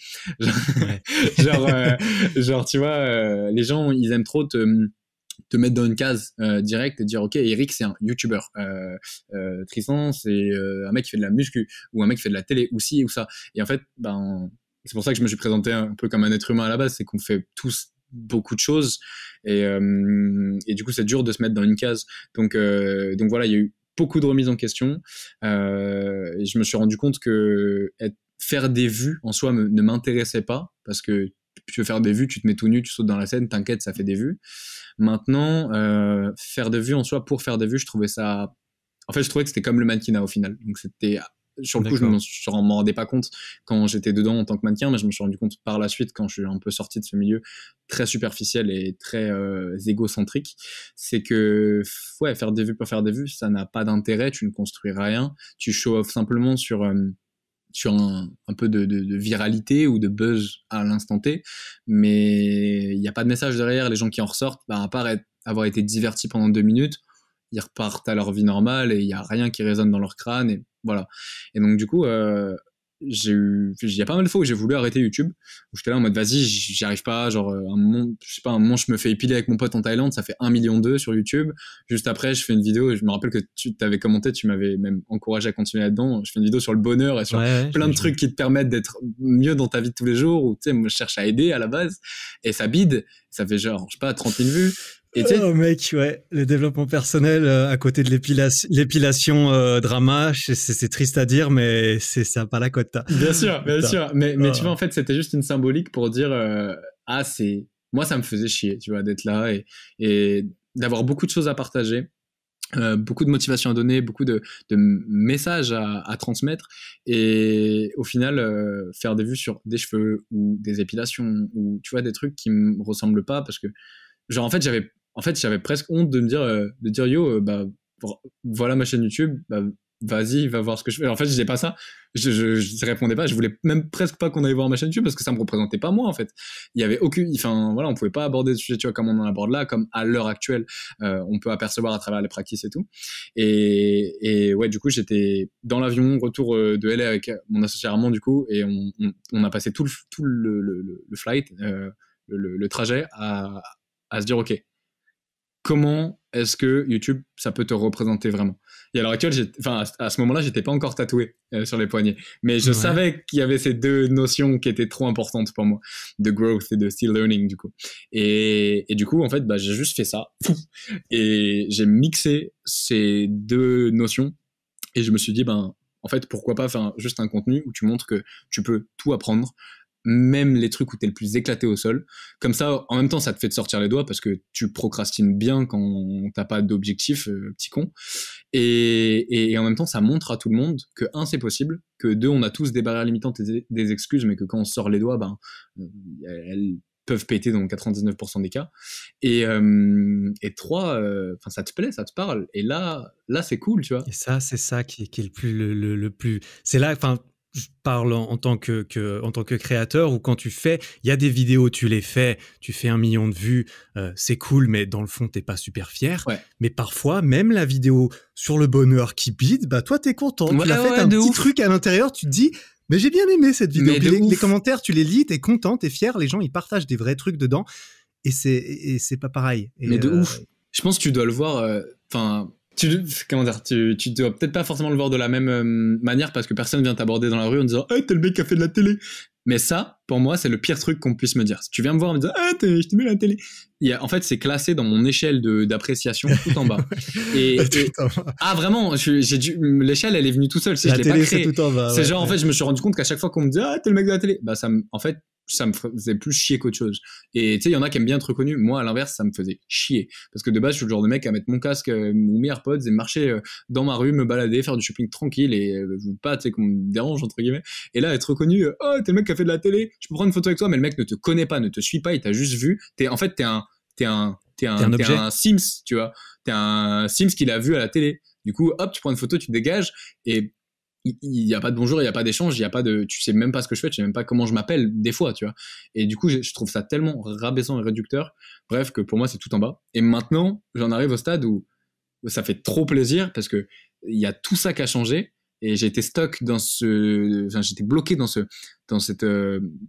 Genre, tu vois, les gens, ils aiment trop te mettre dans une case directe et dire ok, Eric c'est un YouTuber, Tristan c'est un mec qui fait de la muscu, ou un mec qui fait de la télé, ou ci ou ça. Et en fait c'est pour ça que je me suis présenté un peu comme un être humain à la base, c'est qu'on fait tous beaucoup de choses, et du coup c'est dur de se mettre dans une case. Donc voilà, il y a eu beaucoup de remises en question, et je me suis rendu compte que faire des vues en soi ne m'intéressait pas, parce que tu veux faire des vues, tu te mets tout nu, tu sautes dans la scène, t'inquiète, ça fait des vues. Maintenant, faire des vues en soi pour faire des vues, je trouvais ça en fait, je trouvais que c'était comme le mannequinat au final. Donc c'était sur le coup, D'accord. je m'en rendais pas compte quand j'étais dedans en tant que mannequin, mais je me suis rendu compte par la suite quand je suis un peu sorti de ce milieu très superficiel et très égocentrique, c'est que ouais, faire des vues pour faire des vues, ça n'a pas d'intérêt, tu ne construis rien, tu show off simplement sur un peu de viralité ou de buzz à l'instant T, mais il n'y a pas de message derrière. Les gens qui en ressortent, bah, à part avoir été divertis pendant 2 minutes, ils repartent à leur vie normale et il n'y a rien qui résonne dans leur crâne, et voilà. Et donc du coup, il y a pas mal de fois où j'ai voulu arrêter YouTube, où j'étais là en mode vas-y, j'y arrive pas, genre un moment, je sais pas, un moment je me fais épiler avec mon pote en Thaïlande, ça fait 1,2 million sur YouTube. Juste après, je fais une vidéo et je me rappelle que tu t'avais commenté, tu m'avais même encouragé à continuer là-dedans. Je fais une vidéo sur le bonheur et sur Ouais, plein de trucs qui te permettent d'être mieux dans ta vie de tous les jours, où tu sais, moi je cherche à aider à la base, et ça bide, ça fait genre, je sais pas, 30 000 vues. Et tu sais, oh mec, ouais, le développement personnel à côté de l'épilation drama, c'est triste à dire, mais ça a pas la cote. bien sûr. Mais tu vois, Ah. en fait, c'était juste une symbolique pour dire, ah, moi, ça me faisait chier, tu vois, d'être là et d'avoir beaucoup de choses à partager, beaucoup de motivation à donner, beaucoup de messages à transmettre. Et au final, faire des vues sur des cheveux ou des épilations ou, tu vois, des trucs qui me ressemblent pas parce que, genre, j'avais presque honte de me dire, yo, bah, voilà ma chaîne YouTube, bah, vas-y, va voir ce que je fais. En fait, je disais pas ça, je répondais pas, je voulais même presque pas qu'on aille voir ma chaîne YouTube parce que ça me représentait pas moi, en fait. Il y avait aucune, enfin, voilà, on pouvait pas aborder ce sujet, tu vois, comme on en aborde là, comme à l'heure actuelle, on peut apercevoir à travers les practices et tout. Et ouais, du coup, j'étais dans l'avion, retour de LA avec mon associé Armand, du coup, et on a passé tout le flight, le trajet à se dire, ok, comment est-ce que YouTube, ça peut te représenter vraiment? Et à l'heure actuelle, à ce moment-là, j'étais pas encore tatoué sur les poignets, mais je Ouais. savais qu'il y avait ces deux notions qui étaient trop importantes pour moi, de growth et de still learning, du coup. Et du coup, en fait, bah, j'ai juste fait ça, et j'ai mixé ces deux notions, et je me suis dit, ben, en fait, pourquoi pas faire juste un contenu où tu montres que tu peux tout apprendre, même les trucs où t'es le plus éclaté au sol. Comme ça, en même temps, ça te fait te sortir les doigts parce que tu procrastines bien quand t'as pas d'objectif, petit con. Et en même temps, ça montre à tout le monde que, un, c'est possible, que deux, on a tous des barrières limitantes et des excuses, mais que quand on sort les doigts, ben, elles peuvent péter dans 99% des cas. Et trois, ça te plaît, ça te parle. Et là, c'est cool, tu vois. Et ça, c'est ça qui est le plus, le plus. C'est là, enfin, je parle en tant en tant que créateur, ou quand tu fais, il y a des vidéos, tu les fais, tu fais 1 million de vues, c'est cool, mais dans le fond, t'es pas super fier. Ouais. Mais parfois, même la vidéo sur le bonheur qui bide, bah toi, t'es content. Ouais, tu l'as fait, ouais, t'as un de petit ouf. truc à l'intérieur, tu te dis, mais j'ai bien aimé cette vidéo. Mais Puis de ouf. les commentaires, tu les lis, t'es content, t'es fier, les gens, ils partagent des vrais trucs dedans, et c'est pas pareil. Mais de ouf. Je pense que tu dois le voir. Comment dire, tu dois peut-être pas forcément le voir de la même manière parce que personne vient t'aborder dans la rue en disant hey, t'es le mec qui a fait de la télé. Mais ça, pour moi, c'est le pire truc qu'on puisse me dire. Si tu viens me voir en me disant ah, je te mets la télé. En fait, c'est classé dans mon échelle d'appréciation tout en bas. Ah, vraiment, l'échelle, elle est venue tout seule. Si la je l'ai télé, pas créée. c'est tout en bas. C'est genre, en fait, je me suis rendu compte qu'à chaque fois qu'on me disait ah, t'es le mec de la télé, bah, en fait, ça me faisait plus chier qu'autre chose. Et tu sais, il y en a qui aiment bien être reconnus. Moi, à l'inverse, ça me faisait chier. Parce que de base, je suis le genre de mec à mettre mon casque ou mes AirPods et marcher dans ma rue, me balader, faire du shopping tranquille et je veux pas, tu sais, qu'on me dérange, entre guillemets. Et là, être reconnu, oh, t'es le mec qui a fait de la télé, je peux prendre une photo avec toi, mais le mec ne te connaît pas, ne te suit pas, il t'a juste vu. En fait, t'es un Sims, tu vois. T'es un Sims qu'il a vu à la télé. Du coup, hop, tu prends une photo, tu te dégages et il y a pas de bonjour, il y a pas d'échange, il y a pas de, tu sais même pas ce que je fais, tu sais même pas comment je m'appelle des fois, tu vois. Et du coup, je trouve ça tellement rabaissant et réducteur. Bref, que pour moi, c'est tout en bas. Et maintenant, j'en arrive au stade où ça fait trop plaisir parce que il y a tout ça qui a changé et j'ai été stuck j'étais bloqué dans cette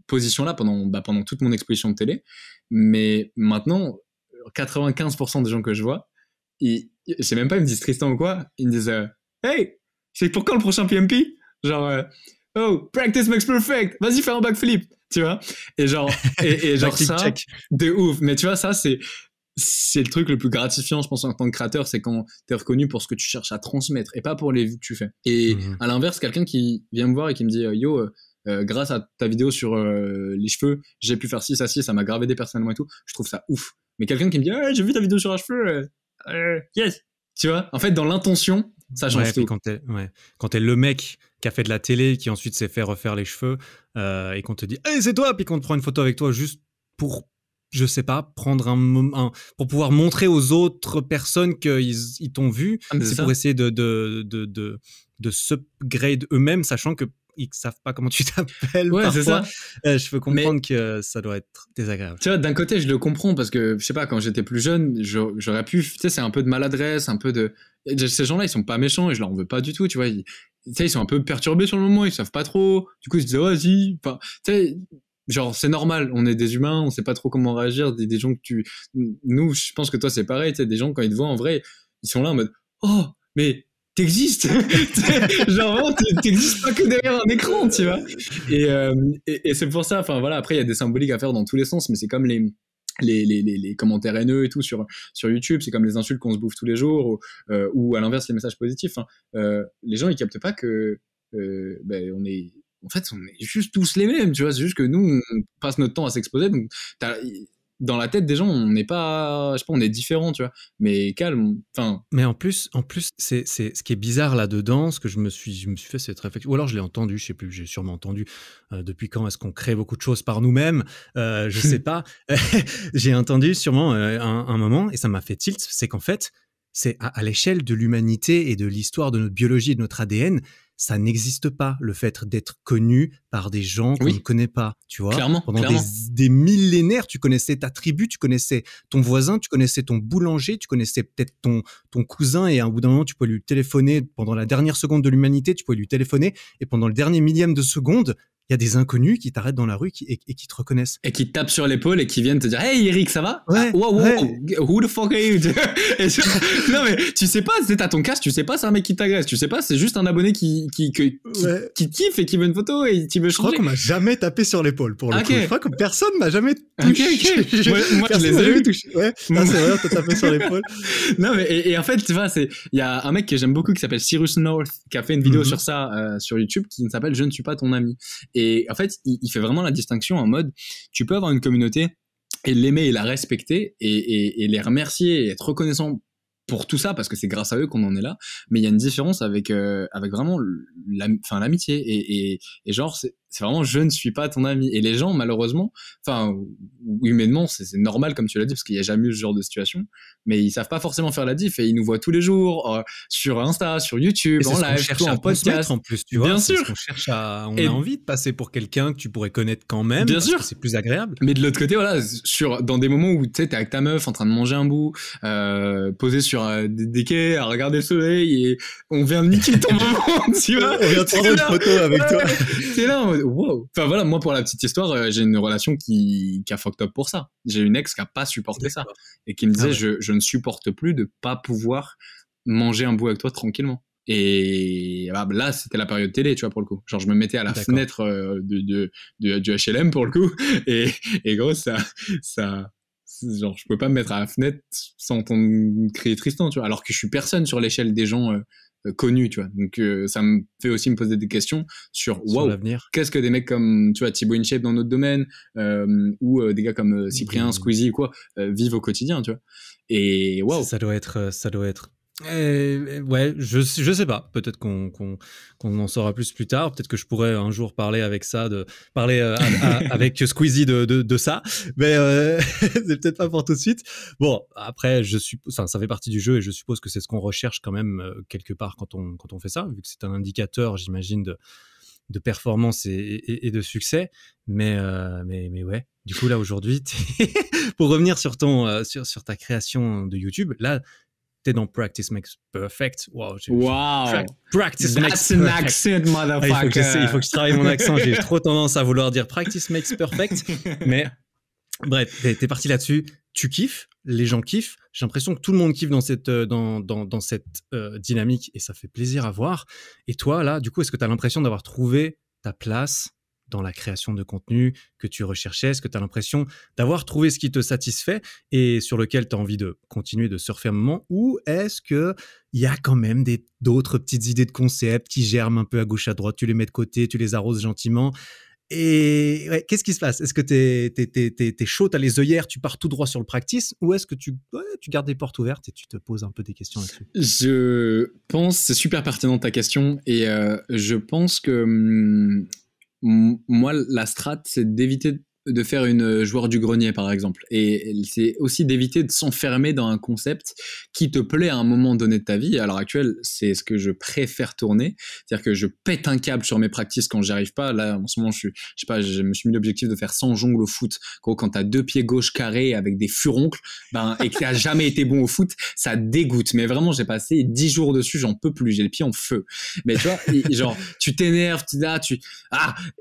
position-là pendant toute mon exposition de télé. Mais maintenant, 95% des gens que je vois, je sais même pas, ils me disent Tristan ou quoi, ils me disent hey, c'est pour quand le prochain PMP? Genre, oh, practice makes perfect, vas-y, fais un backflip, tu vois? Et genre, genre ça, check. De ouf. Mais tu vois, ça, c'est le truc le plus gratifiant, je pense, en tant que créateur, c'est quand t'es reconnu pour ce que tu cherches à transmettre et pas pour les vues que tu fais. Et à l'inverse, quelqu'un qui vient me voir et qui me dit, yo, grâce à ta vidéo sur les cheveux, j'ai pu faire ci, ça m'a grave aidé personnellement et tout, je trouve ça ouf. Mais quelqu'un qui me dit, j'ai vu ta vidéo sur les cheveux, yes. Tu vois, en fait, dans l'intention, Ça change tout. Quand t'es le mec qui a fait de la télé, qui ensuite s'est fait refaire les cheveux, et qu'on te dit hey, c'est toi, puis qu'on te prend une photo avec toi juste pour, je sais pas, prendre pour pouvoir montrer aux autres personnes qu'ils t'ont vu, c'est pour essayer de s'upgrade eux-mêmes, sachant que ils savent pas comment tu t'appelles. Ouais, parfois. C'est ça. Je peux comprendre que ça doit être désagréable. Tu vois, d'un côté, je le comprends parce que, je sais pas, quand j'étais plus jeune, j'aurais pu, tu sais, c'est un peu de maladresse, un peu de. Ces gens-là, ils sont pas méchants et je leur en veux pas du tout, tu vois. Tu sais, ils sont un peu perturbés sur le moment, ils savent pas trop. Du coup, ils se disent, vas-y. Enfin, tu sais, genre, c'est normal, on est des humains, on sait pas trop comment réagir. Des gens que Nous, je pense que toi, c'est pareil, tu sais, des gens, quand ils te voient en vrai, ils sont là en mode, oh, mais t'existes. Genre vraiment t'existes pas que derrière un écran, tu vois. Et c'est pour ça, enfin voilà, après il y a des symboliques à faire dans tous les sens, mais c'est comme les commentaires haineux et tout sur YouTube, c'est comme les insultes qu'on se bouffe tous les jours, ou à l'inverse les messages positifs, hein. Les gens ils captent pas que on est juste tous les mêmes, tu vois. C'est juste que nous on passe notre temps à s'exposer, donc dans la tête des gens, on n'est pas, je sais pas, on est différents, tu vois. Mais calme, enfin. Mais en plus, c'est ce qui est bizarre là-dedans, ce que je me suis fait cette réflexion, ou alors je l'ai entendu, je sais plus, j'ai sûrement entendu. Depuis quand est-ce qu'on crée beaucoup de choses par nous-mêmes? Je sais pas. J'ai entendu sûrement un moment, et ça m'a fait tilt, c'est qu'en fait, c'est à l'échelle de l'humanité et de l'histoire de notre biologie et de notre ADN, ça n'existe pas, le fait d'être connu par des gens qu'on ne connaît pas, tu vois. Clairement. Pendant des millénaires, tu connaissais ta tribu, tu connaissais ton voisin, tu connaissais ton boulanger, tu connaissais peut-être ton cousin, et à un bout d'un moment, tu peux lui téléphoner pendant la dernière seconde de l'humanité, tu peux lui téléphoner, et pendant le dernier millième de seconde, il y a des inconnus qui t'arrêtent dans la rue et qui te reconnaissent. Et qui te tapent sur l'épaule et qui viennent te dire « Hey Eric, ça va ?» Ouais, wow, who the fuck are you? Non mais tu sais pas, t'as ton casque, tu sais pas c'est un mec qui t'agresse, tu sais pas c'est juste un abonné qui kiffe et qui veut une photo et qui veut changer. Je crois qu'on m'a jamais tapé sur l'épaule pour le coup. Je crois que personne m'a jamais touché. Moi je les ai jamais touchés. Ouais, c'est vrai, t'as tapé sur l'épaule. Non mais et en fait tu vois, il y a un mec que j'aime beaucoup qui s'appelle Cyrus North qui a fait une vidéo sur ça sur YouTube qui s'appelle « Je ne suis pas ton ami ». Et en fait, il fait vraiment la distinction en mode, tu peux avoir une communauté et l'aimer et la respecter et les remercier et être reconnaissant pour tout ça parce que c'est grâce à eux qu'on en est là. Mais il y a une différence avec vraiment l'amitié et genre c'est vraiment je ne suis pas ton ami. Et les gens malheureusement, enfin humainement c'est normal comme tu l'as dit parce qu'il n'y a jamais eu ce genre de situation, mais ils savent pas forcément faire la diff et ils nous voient tous les jours sur Insta, sur YouTube, en live, en podcast. En plus, tu vois, bien sûr. On cherche a envie de passer pour quelqu'un que tu pourrais connaître quand même. Bien parce sûr. Que c'est plus agréable. Mais de l'autre côté, voilà, dans des moments où tu sais, t'es avec ta meuf en train de manger un bout, posé sur des quais, à regarder le soleil et on vient de niquer ton moment, tu vois. On vient de prendre une photo avec toi. C'est là, wow. Enfin voilà, moi pour la petite histoire, j'ai une relation qui a fucked up pour ça. J'ai une ex qui a pas supporté ça et qui me disait je ne supporte plus de pas pouvoir manger un bout avec toi tranquillement. Et là c'était la période télé, tu vois, pour le coup. Genre je me mettais à la fenêtre du HLM pour le coup et gros ça genre je pouvais pas me mettre à la fenêtre sans entendre crier Tristan, tu vois, alors que je suis personne sur l'échelle des gens connus, tu vois. Donc ça me fait aussi me poser des questions sur l'avenir. Qu'est-ce que des mecs comme tu vois Thibaut InShape dans notre domaine ou des gars comme Cyprien, Squeezie quoi vivent au quotidien, tu vois. Et ça doit être ouais, je sais pas. Peut-être qu'on en saura plus tard. Peut-être que je pourrais un jour parler avec avec Squeezie de ça. Mais c'est peut-être pas pour tout de suite. Bon, après, ça fait partie du jeu et je suppose que c'est ce qu'on recherche quand même quelque part quand on fait ça, vu que c'est un indicateur, j'imagine, de performance et de succès. Mais ouais. Du coup, là, aujourd'hui, pour revenir sur sur ta création de YouTube, là, t'es dans Practice Makes Perfect. Wow. Practice makes perfect. That's an accent, motherfucker. Il faut que je travaille mon accent. J'ai trop tendance à vouloir dire Practice Makes Perfect. Mais bref, t'es parti là-dessus. Tu kiffes, les gens kiffent. J'ai l'impression que tout le monde kiffe dans cette dynamique et ça fait plaisir à voir. Et toi, là, du coup, est-ce que t'as l'impression d'avoir trouvé ta place dans la création de contenu que tu recherchais? Est-ce que tu as l'impression d'avoir trouvé ce qui te satisfait et sur lequel tu as envie de continuer de surfer un moment? Ou est-ce qu'il y a quand même d'autres petites idées de concepts qui germent un peu à gauche, à droite, tu les mets de côté, tu les arroses gentiment Et ouais, qu'est-ce qui se passe? Est-ce que t'es chaud, t'as les œillères, tu pars tout droit sur le practice, ou est-ce que tu gardes des portes ouvertes et tu te poses un peu des questions là-dessus? Je pense, c'est super pertinent ta question, et je pense que moi, la strat, c'est d'éviter de faire une joueur du grenier, par exemple. Et c'est aussi d'éviter de s'enfermer dans un concept qui te plaît à un moment donné de ta vie. À l'heure actuelle, c'est ce que je préfère tourner. C'est-à-dire que je pète un câble sur mes practices quand j'y arrive pas. Là, en ce moment, je sais pas, je me suis mis l'objectif de faire 100 jongles au foot. Gros, quand t'as 2 pieds gauche carrés avec des furoncles, et que t'as jamais été bon au foot, ça dégoûte. Mais vraiment, j'ai passé 10 jours dessus, j'en peux plus. J'ai le pied en feu. Mais tu vois, genre, tu t'énerves,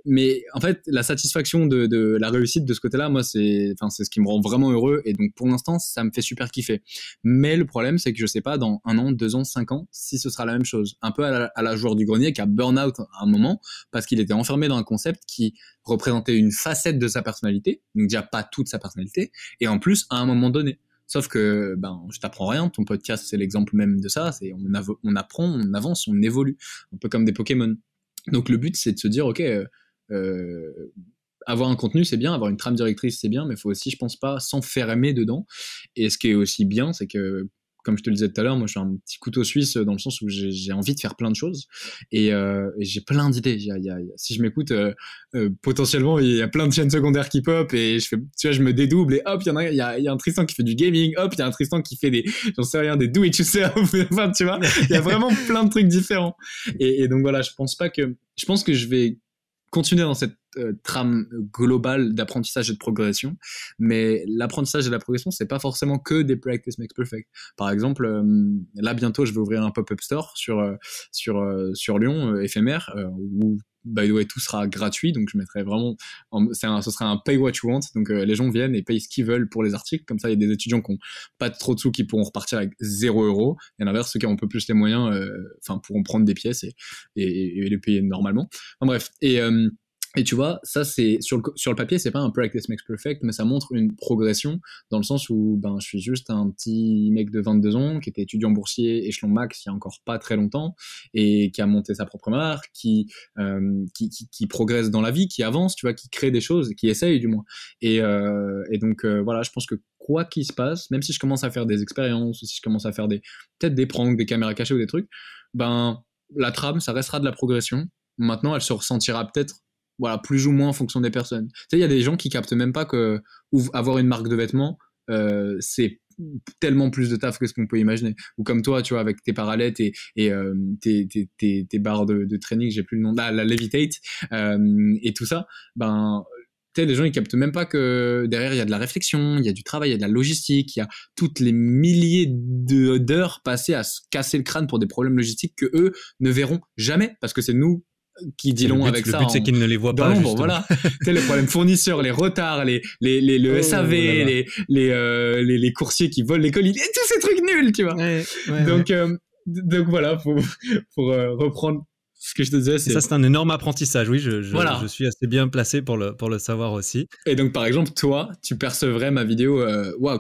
mais en fait, la satisfaction de la réussite de ce côté-là, moi, c'est ce qui me rend vraiment heureux. Et donc, pour l'instant, ça me fait super kiffer. Mais le problème, c'est que je sais pas, dans 1 an, 2 ans, 5 ans, si ce sera la même chose. Un peu à la joueur du grenier qui a burn-out à un moment parce qu'il était enfermé dans un concept qui représentait une facette de sa personnalité. Donc, déjà pas toute sa personnalité. Et en plus, à un moment donné. Sauf que, je t'apprends rien. Ton podcast, c'est l'exemple même de ça. C'est, on apprend, on avance, on évolue. Un peu comme des Pokémon. Donc, le but, c'est de se dire, OK, avoir un contenu, c'est bien, avoir une trame directrice, c'est bien, mais il faut aussi, je pense pas, s'enfermer dedans. Et ce qui est aussi bien, c'est que, comme je te le disais tout à l'heure, moi, je suis un petit couteau suisse dans le sens où j'ai envie de faire plein de choses et j'ai plein d'idées. Si je m'écoute, potentiellement, il y a plein de chaînes secondaires qui pop et je me dédouble et hop, il y a un Tristan qui fait du gaming, hop, il y a un Tristan qui fait j'en sais rien, des do it yourself. Enfin, tu vois, il y a vraiment plein de trucs différents. Et donc voilà, je pense que je vais continuer dans cette trame globale d'apprentissage et de progression, mais l'apprentissage et la progression, c'est pas forcément que des practice makes perfect. Par exemple, là bientôt, je vais ouvrir un pop-up store sur Lyon, éphémère, où by the way tout sera gratuit, donc je mettrai vraiment, ce sera un pay what you want, donc les gens viennent et payent ce qu'ils veulent pour les articles, comme ça il y a des étudiants qui ont pas trop de sous qui pourront repartir avec 0 €, et à l'inverse ceux qui ont un peu plus les moyens, pourront prendre des pièces et les payer normalement. Enfin bref, et tu vois, ça c'est sur le papier, c'est pas un practice makes perfect, mais ça montre une progression dans le sens où je suis juste un petit mec de 22 ans qui était étudiant boursier échelon max il y a encore pas très longtemps et qui a monté sa propre marque, qui progresse dans la vie, qui avance, tu vois, qui crée des choses, qui essaye du moins. Et donc voilà, je pense que quoi qu'il se passe, même si je commence à faire des expériences, ou si je commence à faire peut-être des pranks, des caméras cachées ou des trucs, la trame, ça restera de la progression. Maintenant, elle se ressentira peut-être plus ou moins en fonction des personnes. Tu sais, il y a des gens qui captent même pas que avoir une marque de vêtements, c'est tellement plus de taf que ce qu'on peut imaginer. Ou comme toi, tu vois, avec tes parallettes et tes barres de training, j'ai plus le nom, la Levitate, et tout ça, tu sais, les gens, ils captent même pas que derrière, il y a de la réflexion, il y a du travail, il y a de la logistique, il y a toutes les milliers d'heures passées à se casser le crâne pour des problèmes logistiques que eux ne verront jamais, parce que c'est nous qui dilons avec ça. Le but, c'est qu'ils ne les voient pas. Voilà. Tu sais, les problèmes fournisseurs, les retards, le SAV, les coursiers qui volent les colis, et tous ces trucs nuls, tu vois. Donc voilà, pour reprendre ce que je te disais. Ça, c'est un énorme apprentissage. Oui, je suis assez bien placé pour le savoir aussi. Et donc, par exemple, toi, tu percevrais ma vidéo,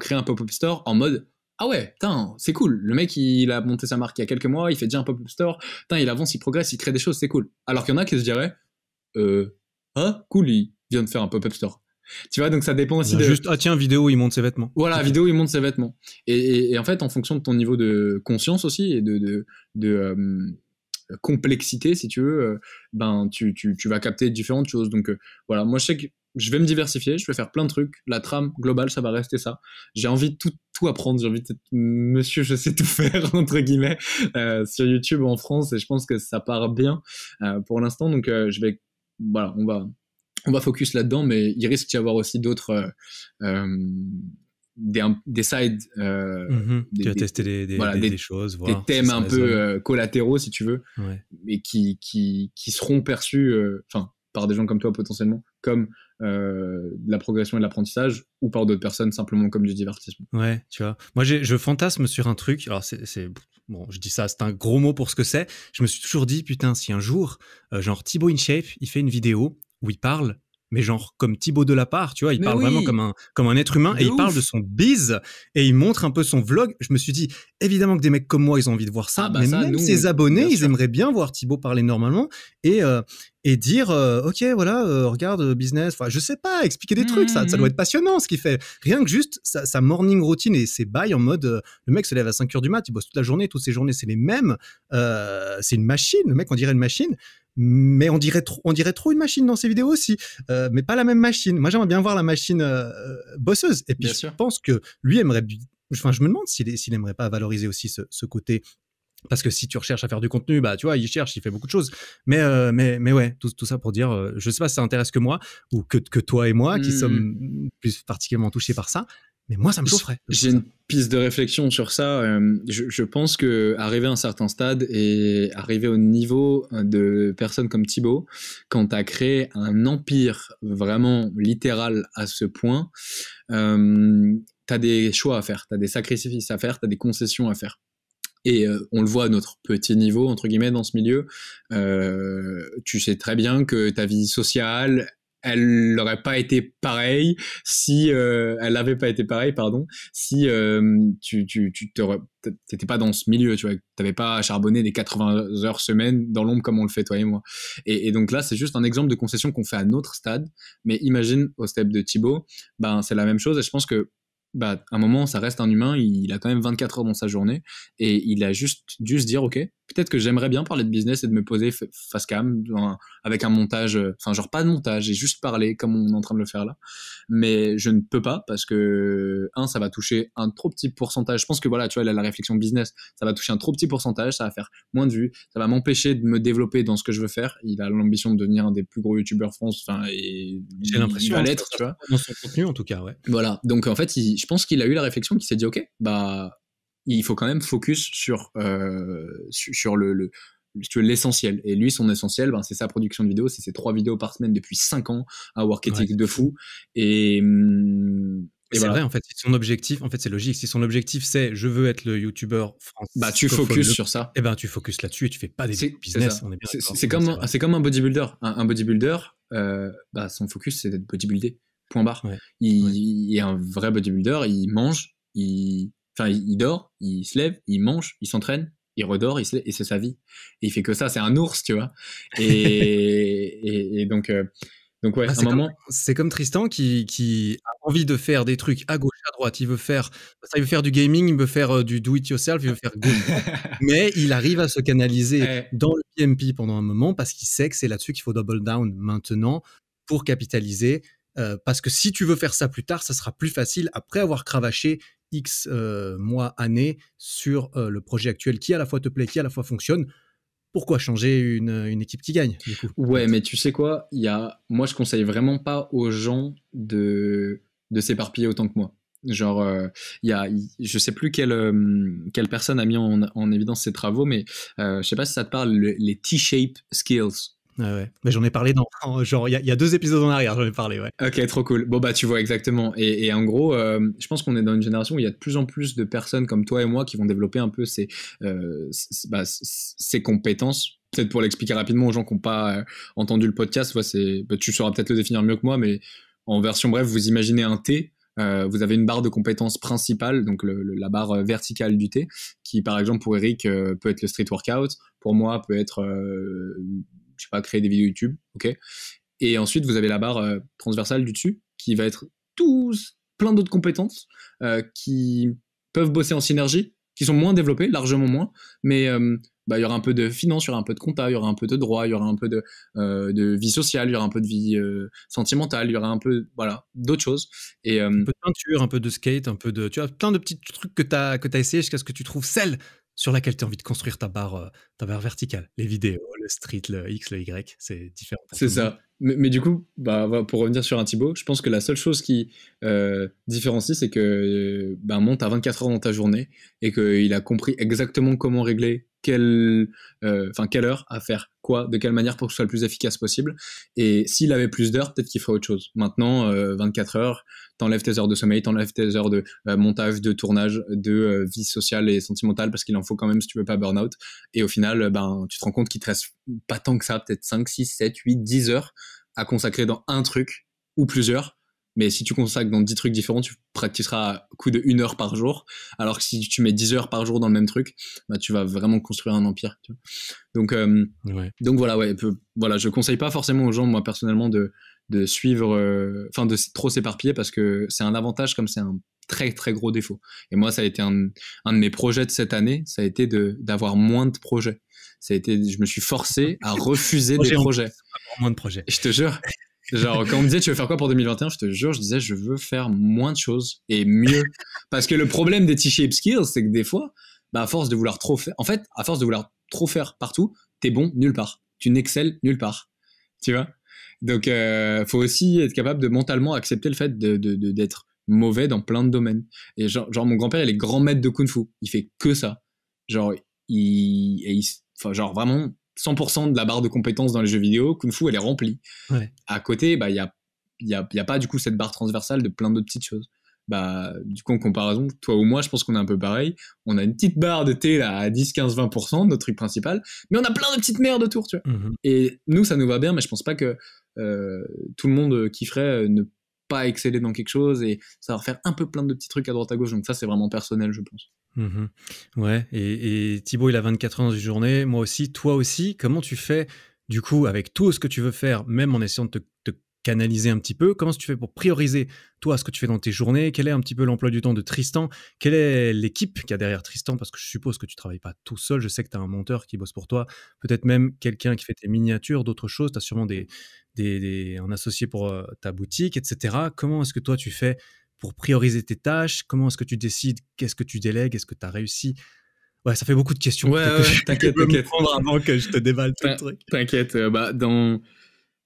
créer un pop-up store en mode, ah ouais, putain, c'est cool. Le mec, il a monté sa marque il y a quelques mois, il fait déjà un pop-up store. Putain, il avance, il progresse, il crée des choses, c'est cool. Alors qu'il y en a qui se diraient, cool, il vient de faire un pop-up store. Tu vois, donc ça dépend aussi juste, tiens, vidéo, il monte ses vêtements. Voilà, vidéo, il monte ses vêtements. Et en fait, en fonction de ton niveau de conscience aussi et de complexité, si tu veux, tu vas capter différentes choses. Donc voilà, moi je sais que je vais me diversifier, je vais faire plein de trucs. La trame globale, ça va rester ça. J'ai envie de tout apprendre. J'ai envie d'être monsieur, je sais tout faire, entre guillemets, sur YouTube en France, et je pense que ça part bien pour l'instant. Donc on va focus là-dedans, mais il risque d'y avoir aussi d'autres des sides, tu vas tester des choses, voir, des thèmes un peu collatéraux, si tu veux, mais qui seront perçus par des gens comme toi potentiellement comme de la progression et de l'apprentissage, ou par d'autres personnes simplement comme du divertissement. Ouais, tu vois, moi je fantasme sur un truc. Alors c'est bon, je dis ça, c'est un gros mot pour ce que c'est. Je me suis toujours dit, putain, si un jour genre Thibaut InShape, il fait une vidéo où il parle mais genre comme Thibaut Delapart, tu vois, il Mais parle vraiment oui, comme un être humain de et il parle de ouf. son biz et il montre un peu son vlog. Je me suis dit, évidemment que des mecs comme moi, ils ont envie de voir Ah ça, bah mais ça, même nous, ses abonnés, bien ils sûr. aimeraient bien voir Thibaut parler normalement et, euh, et dire, ok, voilà, regarde, business, enfin, je sais pas, expliquer des trucs, ça doit être passionnant ce qu'il fait. Rien que juste sa morning routine et ses bails en mode, le mec se lève à 5 heures du mat, il bosse toute la journée, toutes ses journées, c'est les mêmes. C'est une machine, le mec, on dirait une machine, mais on dirait trop une machine dans ses vidéos aussi, mais pas la même machine. Moi, j'aimerais bien voir la machine bosseuse. Et puis, Bien je sûr. pense que lui aimerait. Enfin, je me demande s'il aimerait pas valoriser aussi ce côté. Parce que si tu recherches à faire du contenu, bah tu vois, il cherche, il fait beaucoup de choses. Mais ouais, tout ça pour dire, je sais pas si ça intéresse que moi ou que toi et moi qui Mmh. sommes plus particulièrement touchés par ça. Mais moi, ça me chaufferait de J'ai voir ça. une piste de réflexion sur ça. Je pense que arriver à un certain stade et arriver au niveau de personnes comme Thibaut, quand tu as créé un empire vraiment littéral à ce point, tu as des choix à faire, tu as des sacrifices à faire, tu as des concessions à faire. Et on le voit à notre petit niveau, entre guillemets, dans ce milieu. Tu sais très bien que ta vie sociale, elle n'aurait pas été pareille si elle n'avait pas été pareille, pardon, si t'étais pas dans ce milieu, tu vois, t'avais pas à charbonner des 80 heures semaine dans l'ombre comme on le fait toi et moi. Et donc là, c'est juste un exemple de concession qu'on fait à notre stade. Mais imagine au step de Thibaut, ben c'est la même chose. Et je pense que bah, à un moment, ça reste un humain, il a quand même 24 heures dans sa journée, et il a juste dû se dire, ok, peut-être que j'aimerais bien parler de business et de me poser face cam, avec un montage, enfin genre pas de montage, et juste parler comme on est en train de le faire là, mais je ne peux pas, parce que, ça va toucher un trop petit pourcentage, je pense que voilà, tu vois, la réflexion business, ça va toucher un trop petit pourcentage, ça va faire moins de vues, ça va m'empêcher de me développer dans ce que je veux faire, il a l'ambition de devenir un des plus gros youtubeurs France, enfin, et J'ai il l'impression va hein, l'être, ça tu se vois. voit dans son contenu en tout cas, ouais. Voilà. Donc en fait, je pense qu'il a eu la réflexion, qu'il s'est dit, ok, bah, il faut quand même focus sur si tu veux, l'essentiel. Et lui, son essentiel, ben, c'est sa production de vidéos, c'est ses 3 vidéos par semaine depuis 5 ans, un work Ouais, ethic c'est de fou. fou. Et, Mais et c'est vrai, voilà. en fait, si son objectif, en fait, c'est logique. Si son objectif, c'est je veux être le youtubeur Bah, tu francophone, focus sur ça. eh ben, tu focuses là-dessus et tu fais pas des vidéos C'est business, ça. on est bien d'accord. C'est Ouais, c'est comme, vrai. c'est comme un bodybuilder. Un bodybuilder, bah, son focus, c'est d'être bodybuildé. Point barre. Ouais, ouais. Il est un vrai bodybuilder, il mange, enfin, il dort, il se lève, il mange, il s'entraîne, il redort, il se lève, et c'est sa vie. Et il fait que ça, c'est un ours, tu vois. Et donc, ouais, Bah, un moment. c'est comme Tristan qui a envie de faire des trucs à gauche, à droite. Il veut faire du gaming, il veut faire du do it yourself, il veut faire gauche, droite. Mais il arrive à se canaliser Eh, dans le PMP pendant un moment parce qu'il sait que c'est là-dessus qu'il faut double down maintenant pour capitaliser. Parce que si tu veux faire ça plus tard, ça sera plus facile après avoir cravaché X mois, années sur le projet actuel qui à la fois te plaît, qui à la fois fonctionne. Pourquoi changer une équipe qui gagne, du coup, en ouais, fait? mais tu sais quoi, moi, je conseille vraiment pas aux gens de s'éparpiller autant que moi. Genre, je sais plus quelle personne a mis en évidence ces travaux, mais je sais pas si ça te parle, les T-shape skills. Ouais, ouais. Mais j'en ai parlé genre, il y a 2 épisodes en arrière, j'en ai parlé, ouais. Ok, trop cool. Bon, bah, tu vois exactement. Et en gros, je pense qu'on est dans une génération où il y a de plus en plus de personnes comme toi et moi qui vont développer un peu ces compétences. Peut-être pour l'expliquer rapidement aux gens qui n'ont pas entendu le podcast, bah, tu sauras peut-être le définir mieux que moi, mais en version brève, vous imaginez un T. Vous avez une barre de compétences principale, donc la barre verticale du T, qui par exemple pour Eric peut être le street workout, pour moi peut être, je sais pas, créer des vidéos YouTube, ok. Et ensuite, vous avez la barre transversale du dessus, qui va être plein d'autres compétences qui peuvent bosser en synergie, qui sont moins développées, largement moins, mais bah, il y aura un peu de finance, il y aura un peu de compta, il y aura un peu de droit, il y aura un peu de vie sociale, il y aura un peu de vie sentimentale, il y aura un peu, voilà, d'autres choses. Et Un peu de peinture, un peu de skate, un peu de tu vois? Plein de petits trucs que tu as essayé jusqu'à ce que tu trouves celle sur laquelle tu as envie de construire ta barre verticale. Les vidéos, le street, le X, le Y, c'est différent pour c'est tout le monde. ça. Mais du coup, bah, voilà, pour revenir sur un Thibaut, je pense que la seule chose qui différencie, c'est que bah, monte à 24 heures dans ta journée et qu'il a compris exactement comment régler quelle heure à faire quoi, de quelle manière pour que ce soit le plus efficace possible. Et s'il avait plus d'heures, peut-être qu'il ferait autre chose. Maintenant, 24 heures, t'enlèves tes heures de sommeil, t'enlèves tes heures de montage, de tournage, de vie sociale et sentimentale, parce qu'il en faut quand même si tu veux pas burn out. Et au final, ben, tu te rends compte qu'il te reste pas tant que ça, peut-être 5, 6, 7, 8, 10 heures à consacrer dans un truc ou plusieurs. Mais si tu consacres dans 10 trucs différents, tu pratiqueras à coup de 1 heure par jour. Alors que si tu mets 10 heures par jour dans le même truc, bah, tu vas vraiment construire un empire. Tu vois. Donc voilà, voilà, je conseille pas forcément aux gens, moi personnellement, de suivre, de trop s'éparpiller parce que c'est un avantage comme c'est un très très gros défaut. Et moi, ça a été un de mes projets de cette année, ça a été d'avoir moins de projets. Je me suis forcé à refuser des projets. Moins de projets. Je te jure. Genre, quand on me disait, tu veux faire quoi pour 2021? Je te jure, je disais, je veux faire moins de choses et mieux. Parce que le problème des T-shaped skills, c'est que des fois, bah, à force de vouloir trop faire partout, t'es bon nulle part. Tu n'excelles nulle part. Tu vois? Donc, faut aussi être capable de mentalement accepter le fait d'être mauvais dans plein de domaines. Et genre mon grand-père, il est grand maître de kung-fu. Il fait que ça. Genre, genre vraiment, 100% de la barre de compétences dans les jeux vidéo, Kung Fu, elle est remplie. Ouais. À côté, bah, y a pas, du coup, cette barre transversale de plein d'autres petites choses. Bah, du coup, en comparaison, toi ou moi, je pense qu'on est un peu pareil. On a une petite barre de thé, là, à 10, 15, 20%, notre truc principal. Mais on a plein de petites merdes autour, tu vois. Mm-hmm. Et nous, ça nous va bien, mais je pense pas que tout le monde kifferait ne pas exceller dans quelque chose et savoir faire un peu plein de petits trucs à droite à gauche. Donc ça, c'est vraiment personnel, je pense. Mmh. Ouais, et Thibaut, il a 24 heures dans une journée, moi aussi, toi aussi. Comment tu fais, du coup, avec tout ce que tu veux faire, même en essayant de te canaliser un petit peu, comment tu fais pour prioriser, toi, ce que tu fais dans tes journées? Quel est un petit peu l'emploi du temps de Tristan? Quelle est l'équipe qu'il y a derrière Tristan? Parce que je suppose que tu travailles pas tout seul. Je sais que tu as un monteur qui bosse pour toi, peut-être même quelqu'un qui fait tes miniatures, d'autres choses. Tu as sûrement un associé pour ta boutique, etc. Comment est-ce que toi, tu fais pour prioriser tes tâches? Comment est-ce que tu décides? Qu'est-ce que tu délègues? Est-ce que tu as réussi? Ouais, ça fait beaucoup de questions. Ouais, t'inquiète. Avant que je te déballe tout le truc. T'inquiète, bah,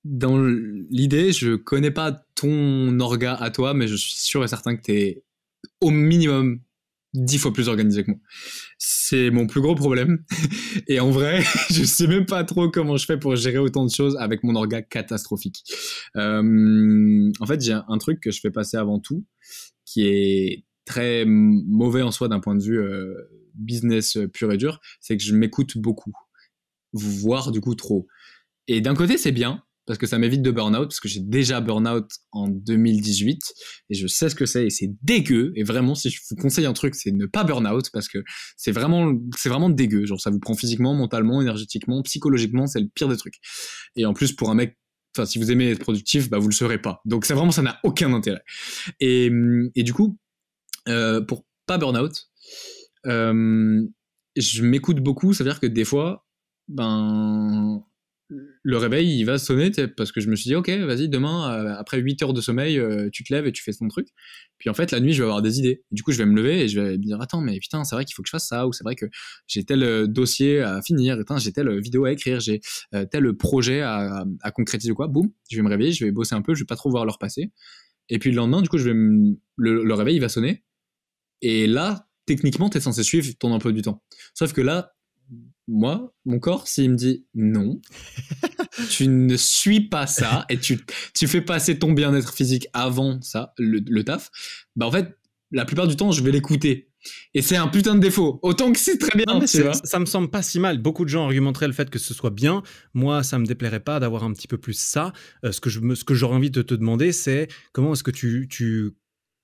dans l'idée, je connais pas ton orga à toi, mais je suis sûr et certain que t'es au minimum 10 fois plus organisé que moi. C'est mon plus gros problème. Et en vrai, je sais même pas trop comment je fais pour gérer autant de choses avec mon orga catastrophique. En fait, j'ai un truc que je fais passer avant tout, qui est très mauvais en soi d'un point de vue business pur et dur, c'est que je m'écoute beaucoup, voire du coup trop. Et d'un côté, c'est bien, parce que ça m'évite de burn-out, parce que j'ai déjà burn-out en 2018, et je sais ce que c'est, et c'est dégueu, et vraiment, si je vous conseille un truc, c'est ne pas burn-out, parce que c'est vraiment dégueu, genre ça vous prend physiquement, mentalement, énergétiquement, psychologiquement, c'est le pire des trucs. Et en plus, pour un mec, enfin, si vous aimez être productif, bah vous le serez pas. Donc ça n'a aucun intérêt. Et du coup, pour pas burn-out, je m'écoute beaucoup, ça veut dire que des fois, ben, le réveil, il va sonner, parce que je me suis dit, ok, vas-y, demain, après 8 heures de sommeil, tu te lèves et tu fais ton truc. Puis en fait, la nuit, je vais avoir des idées. Du coup, je vais me lever et je vais me dire, attends, mais putain, c'est vrai qu'il faut que je fasse ça, ou c'est vrai que j'ai tel dossier à finir, j'ai telle vidéo à écrire, j'ai tel projet à concrétiser, quoi. Boum, je vais me réveiller, je vais bosser un peu, je vais pas trop voir l'heure passer. Et puis le lendemain, du coup, le réveil, il va sonner. Et là, techniquement, t'es censé suivre ton emploi du temps. Sauf que là, moi, mon corps, s'il me dit non, tu ne suis pas ça et tu fais passer ton bien-être physique avant ça, le taf, bah en fait, la plupart du temps, je vais l'écouter. Et c'est un putain de défaut. Autant que c'est très bien, non, tu vois. Ça me semble pas si mal. Beaucoup de gens argumenteraient le fait que ce soit bien. Moi, ça me déplairait pas d'avoir un petit peu plus ça. Ce que j'aurais envie de te demander, c'est comment est-ce que tu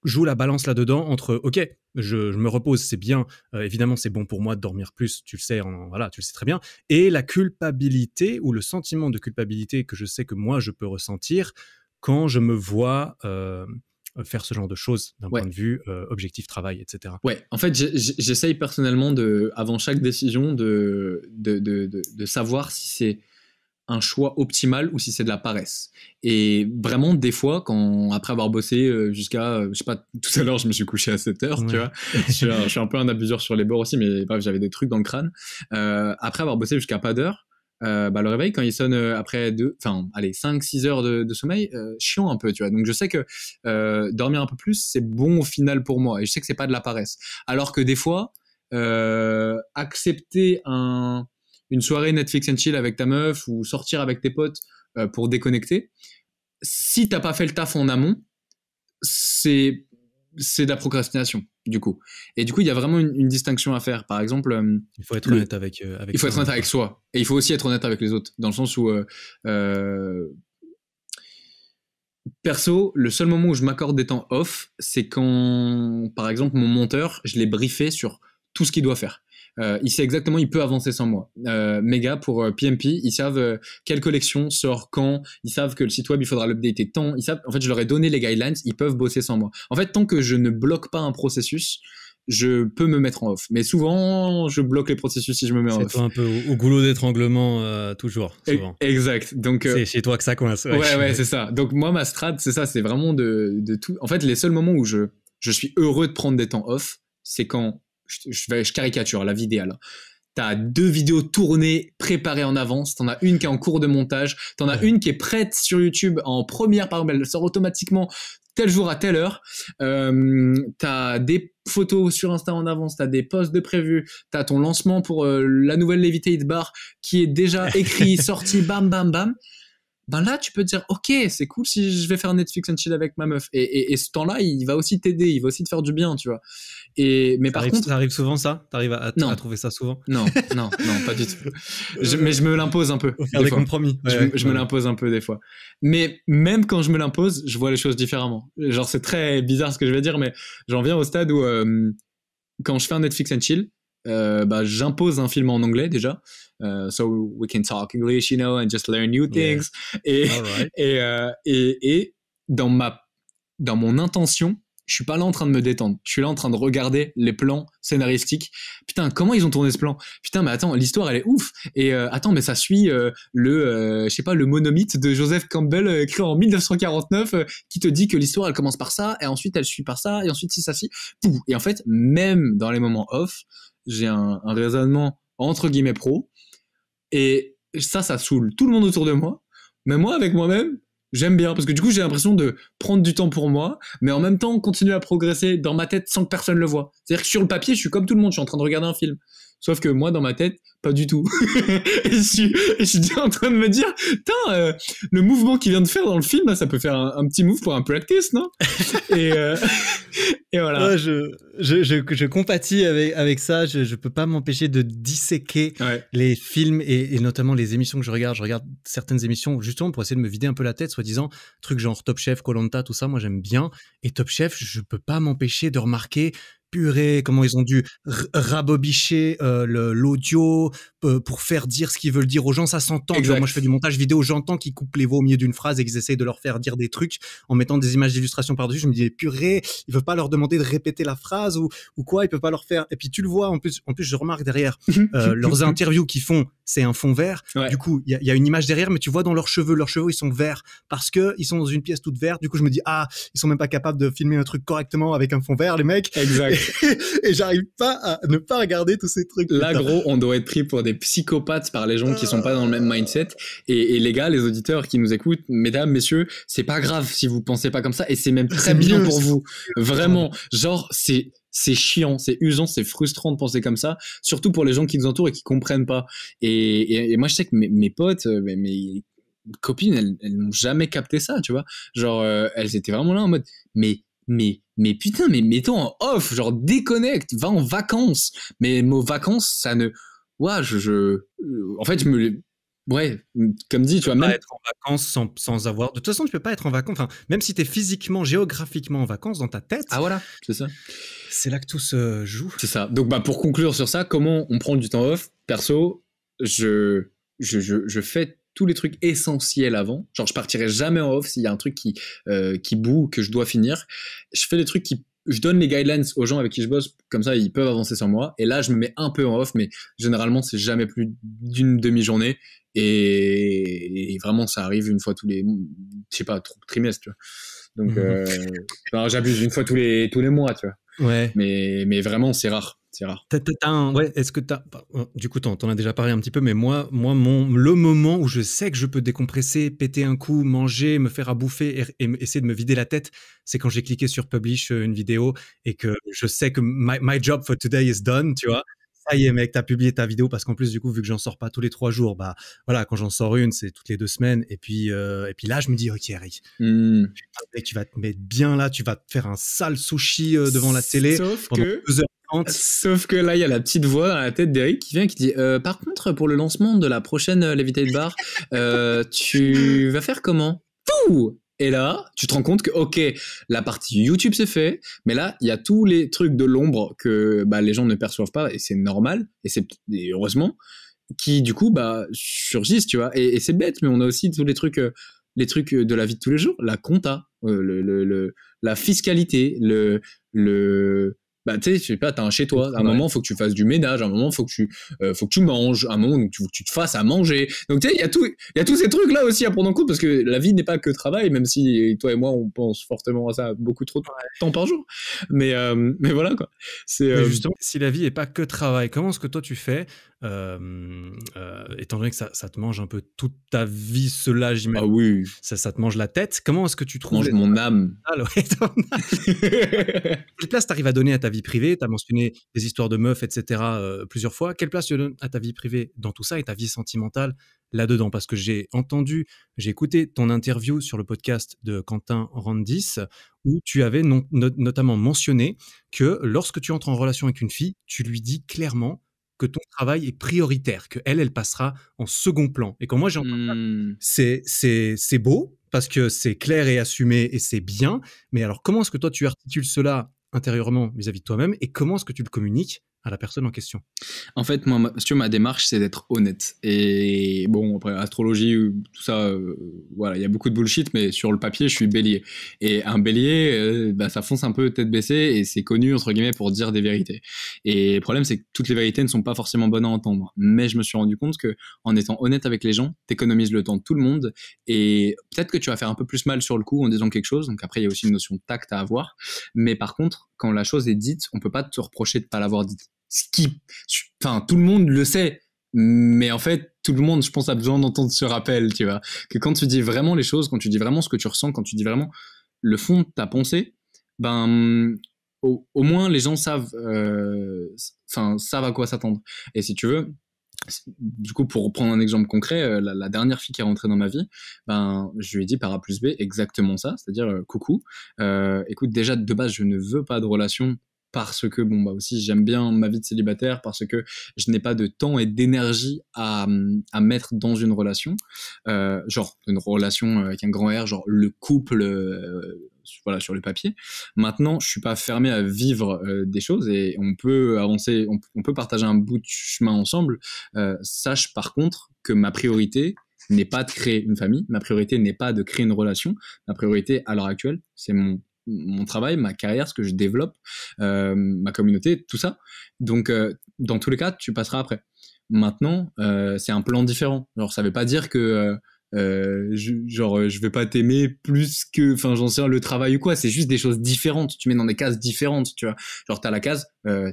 joues la balance là-dedans entre, ok, je me repose, c'est bien, évidemment c'est bon pour moi de dormir plus, tu le sais, tu le sais très bien, et la culpabilité ou le sentiment de culpabilité que je sais que moi je peux ressentir quand je me vois faire ce genre de choses d'un point de vue objectif travail, etc. Ouais, en fait j'essaye personnellement avant chaque décision de savoir si c'est un choix optimal ou si c'est de la paresse. Et vraiment, des fois, après avoir bossé jusqu'à, je sais pas, tout à l'heure, je me suis couché à 7 heures, tu vois. Je suis un peu un abuseur sur les bords aussi, mais bref, j'avais des trucs dans le crâne. Après avoir bossé jusqu'à pas d'heure, le réveil, quand il sonne après 5-6 heures de sommeil, chiant un peu, tu vois. Donc, je sais que dormir un peu plus, c'est bon au final pour moi. Et je sais que c'est pas de la paresse. Alors que des fois, accepter une soirée Netflix and chill avec ta meuf ou sortir avec tes potes pour déconnecter, si t'as pas fait le taf en amont, c'est de la procrastination, du coup. Et du coup, il y a vraiment une distinction à faire. Par exemple, il faut être honnête avec il faut être honnête avec soi. Et il faut aussi être honnête avec les autres, dans le sens où Perso, le seul moment où je m'accorde des temps off, c'est quand, par exemple, mon monteur, je l'ai briefé sur tout ce qu'il doit faire. Il sait exactement, il peut avancer sans moi. Mes gars, pour PMP, ils savent quelle collection sort quand, ils savent que le site web, il faudra l'updater tant, ils savent, en fait, je leur ai donné les guidelines, ils peuvent bosser sans moi. En fait, tant que je ne bloque pas un processus, je peux me mettre en off. Mais souvent, je bloque les processus si je me mets en off. C'est toi un peu au goulot d'étranglement, toujours, souvent. Exact. Donc, c'est chez toi que ça coince. Ouais, c'est ça. Donc, moi, ma strat, c'est ça, c'est vraiment de tout. En fait, les seuls moments où je suis heureux de prendre des temps off, c'est quand je caricature la vidéo là. T'as 2 vidéos tournées, préparées en avance. T'en as une qui est en cours de montage. T'en as une qui est prête sur YouTube en première, par exemple, elle sort automatiquement tel jour à telle heure. T'as des photos sur Insta en avance, t'as des posts de prévus, t'as ton lancement pour la nouvelle Levitate Bar qui est déjà écrit, sorti, bam, bam, bam. Ben là, tu peux te dire, ok, c'est cool si je vais faire Netflix and chill avec ma meuf. Et ce temps-là, il va aussi t'aider, il va aussi te faire du bien, tu vois. Mais par contre, ça arrive souvent, ça? T'arrives à trouver ça souvent? Non, pas du tout. Mais je me l'impose un peu. Faire des compromis. Je me l'impose un peu des fois. Mais même quand je me l'impose, je vois les choses différemment. Genre, c'est très bizarre ce que je vais dire, mais j'en viens au stade où quand je fais un Netflix and chill, j'impose un film en anglais déjà. So we can talk English, you know, and just learn new things. Yeah. Et dans mon intention, je suis pas là en train de me détendre. Je suis là en train de regarder les plans scénaristiques. Putain, comment ils ont tourné ce plan? Putain, mais attends, l'histoire elle est ouf. Et attends, mais ça suit je sais pas, le monomythe de Joseph Campbell écrit en 1949 qui te dit que l'histoire elle commence par ça et ensuite elle suit par ça et ensuite ça. Et en fait, même dans les moments off, j'ai un raisonnement entre guillemets pro. Et ça saoule tout le monde autour de moi. Mais moi, avec moi-même, j'aime bien. Parce que du coup, j'ai l'impression de prendre du temps pour moi, mais en même temps, continuer à progresser dans ma tête sans que personne le voie. C'est-à-dire que sur le papier, je suis comme tout le monde. Je suis en train de regarder un film. Sauf que moi, dans ma tête, pas du tout. et je suis en train de me dire, putain, le mouvement qu'il vient de faire dans le film, là, ça peut faire un petit move pour un practice, non? et voilà. Ouais, je compatis avec ça. Je peux pas m'empêcher de disséquer les films et notamment les émissions que je regarde. Je regarde certaines émissions justement pour essayer de me vider un peu la tête, soi-disant, trucs genre Top Chef, Koh-Lanta, tout ça, moi j'aime bien. Et Top Chef, je peux pas m'empêcher de remarquer purée, comment ils ont dû rabobicher l'audio pour faire dire ce qu'ils veulent dire aux gens, ça s'entend. Moi, je fais du montage vidéo, j'entends qu'ils coupent les voix au milieu d'une phrase et qu'ils essayent de leur faire dire des trucs en mettant des images d'illustration par-dessus. Je me dis, purée, ils peuvent pas leur demander de répéter la phrase ou quoi, ils peuvent pas leur faire. Et puis tu le vois, en plus je remarque derrière, leurs interviews qu'ils font, c'est un fond vert. Ouais. Du coup, il y a une image derrière, mais tu vois dans leurs cheveux, ils sont verts parce que ils sont dans une pièce toute verte. Du coup, je me dis, ils sont même pas capables de filmer un truc correctement avec un fond vert, les mecs. Exact. Et j'arrive pas à ne pas regarder tous ces trucs. Là, gros, on doit être pris pour des psychopathes par les gens qui sont pas dans le même mindset. Et les gars, les auditeurs qui nous écoutent, mesdames, messieurs, c'est pas grave si vous pensez pas comme ça, et c'est même très bien pour vous. Vraiment. Genre, c'est chiant, c'est usant, c'est frustrant de penser comme ça, surtout pour les gens qui nous entourent et qui comprennent pas. Et moi, je sais que mes potes, mes copines, elles n'ont jamais capté ça, tu vois. Genre, elles étaient vraiment là en mode, mais putain, mais mets-toi en off, genre déconnecte, va en vacances. Mais mes vacances, ça ne... Ouais, en fait, ouais, comme dit, tu vois, même... Pas être en vacances sans avoir... De toute façon, tu peux pas être en vacances, enfin, même si t'es physiquement, géographiquement en vacances dans ta tête... Ah voilà, c'est ça. C'est là que tout se joue. C'est ça. Donc, pour conclure sur ça, comment on prend du temps off? Perso, je fais tous les trucs essentiels avant. Genre, je partirai jamais en off s'il y a un truc qui boue, que je dois finir. Je fais les trucs je donne les guidelines aux gens avec qui je bosse, comme ça, ils peuvent avancer sans moi. Et là, je me mets un peu en off, mais généralement, c'est jamais plus d'une demi-journée. Et vraiment, ça arrive une fois tous les, je sais pas, trimestres, tu vois. Donc, j'abuse une fois tous les mois, tu vois. Ouais. Mais vraiment, c'est rare. C'est rare. Est-ce que du coup, t'en as déjà parlé un petit peu, mais moi, le moment où je sais que je peux décompresser, péter un coup, manger, me faire à bouffer et essayer de me vider la tête, c'est quand j'ai cliqué sur publish une vidéo et que je sais que my job for today is done, tu vois. Ça y est, mec, t'as publié ta vidéo parce qu'en plus, du coup, vu que j'en sors pas tous les 3 jours, voilà, quand j'en sors une, c'est toutes les 2 semaines. Et puis là, je me dis, ok, Eric, tu vas te mettre bien là, tu vas te faire un sale sushi devant la télé pendant 2h30. Sauf que là, il y a la petite voix dans la tête d'Eric qui vient qui dit par contre, pour le lancement de la prochaine Levitate Bar, tu vas faire comment? Pouh! Et là, tu te rends compte que, ok, la partie YouTube c'est fait, mais là, il y a tous les trucs de l'ombre que les gens ne perçoivent pas, et c'est normal, et heureusement, qui du coup surgissent, tu vois. Et c'est bête, mais on a aussi tous les trucs de la vie de tous les jours, la compta, la fiscalité, tu sais, je sais pas, t'as un chez toi, à un moment, faut que tu fasses du ménage, à un moment, faut que tu manges, à un moment, faut que tu te fasses à manger. Donc, tu sais, il y a tous ces trucs-là aussi à prendre en compte, parce que la vie n'est pas que travail, même si toi et moi, on pense fortement à ça beaucoup trop de temps par jour. Mais voilà, quoi. Mais justement, si la vie est pas que travail, comment est-ce que toi tu fais, étant donné que ça te mange un peu toute ta vie, cela, j'imagine. Ah oui. Ça te mange la tête. Comment est-ce que tu trouves mange mon âme. Quelle place t'arrives à donner à ta vie privée? T'as mentionné des histoires de meufs, etc. Plusieurs fois. Quelle place tu donnes à ta vie privée dans tout ça et ta vie sentimentale là-dedans? Parce que j'ai écouté ton interview sur le podcast de Quentin Randis où tu avais notamment mentionné que lorsque tu entres en relation avec une fille, tu lui dis clairement que ton travail est prioritaire, que elle passera en second plan. Et quand moi j'entends ça, c'est beau parce que c'est clair et assumé et c'est bien. Mais alors, comment est-ce que toi tu articules cela intérieurement vis-à-vis de toi-même et comment est-ce que tu le communiques à la personne en question? En fait, moi, ma démarche, c'est d'être honnête. Et bon, après, astrologie, tout ça, voilà, il y a beaucoup de bullshit, mais sur le papier, je suis bélier. Et un bélier, ça fonce un peu tête baissée et c'est connu, entre guillemets, pour dire des vérités. Et le problème, c'est que toutes les vérités ne sont pas forcément bonnes à entendre. Mais je me suis rendu compte que en étant honnête avec les gens, t'économises le temps de tout le monde et peut-être que tu vas faire un peu plus mal sur le coup en disant quelque chose. Donc après, il y a aussi une notion de tact à avoir. Mais par contre, quand la chose est dite, on peut pas te reprocher de pas l'avoir dite. Tout le monde le sait, mais en fait, tout le monde, je pense, a besoin d'entendre ce rappel, tu vois. Que quand tu dis vraiment les choses, quand tu dis vraiment ce que tu ressens, quand tu dis vraiment le fond de ta pensée, au moins les gens savent à quoi s'attendre. Et si tu veux, du coup, pour prendre un exemple concret, la dernière fille qui est rentrée dans ma vie, je lui ai dit par A plus B exactement ça, c'est-à-dire coucou, écoute, déjà de base, je ne veux pas de relation parce que aussi j'aime bien ma vie de célibataire, parce que je n'ai pas de temps et d'énergie à mettre dans une relation, genre une relation avec un grand R, genre le couple, voilà, sur le papier. Maintenant, je suis pas fermé à vivre des choses et on peut avancer, on peut partager un bout de chemin ensemble. Sache par contre que ma priorité n'est pas de créer une famille, ma priorité n'est pas de créer une relation, ma priorité à l'heure actuelle, c'est mon travail, ma carrière, ce que je développe, ma communauté, tout ça. Donc, dans tous les cas, tu passeras après. Maintenant, c'est un plan différent. Genre, ça veut pas dire que je vais pas t'aimer plus que, j'en sais rien, le travail ou quoi. C'est juste des choses différentes. Tu mets dans des cases différentes, tu vois. Genre, t'as la case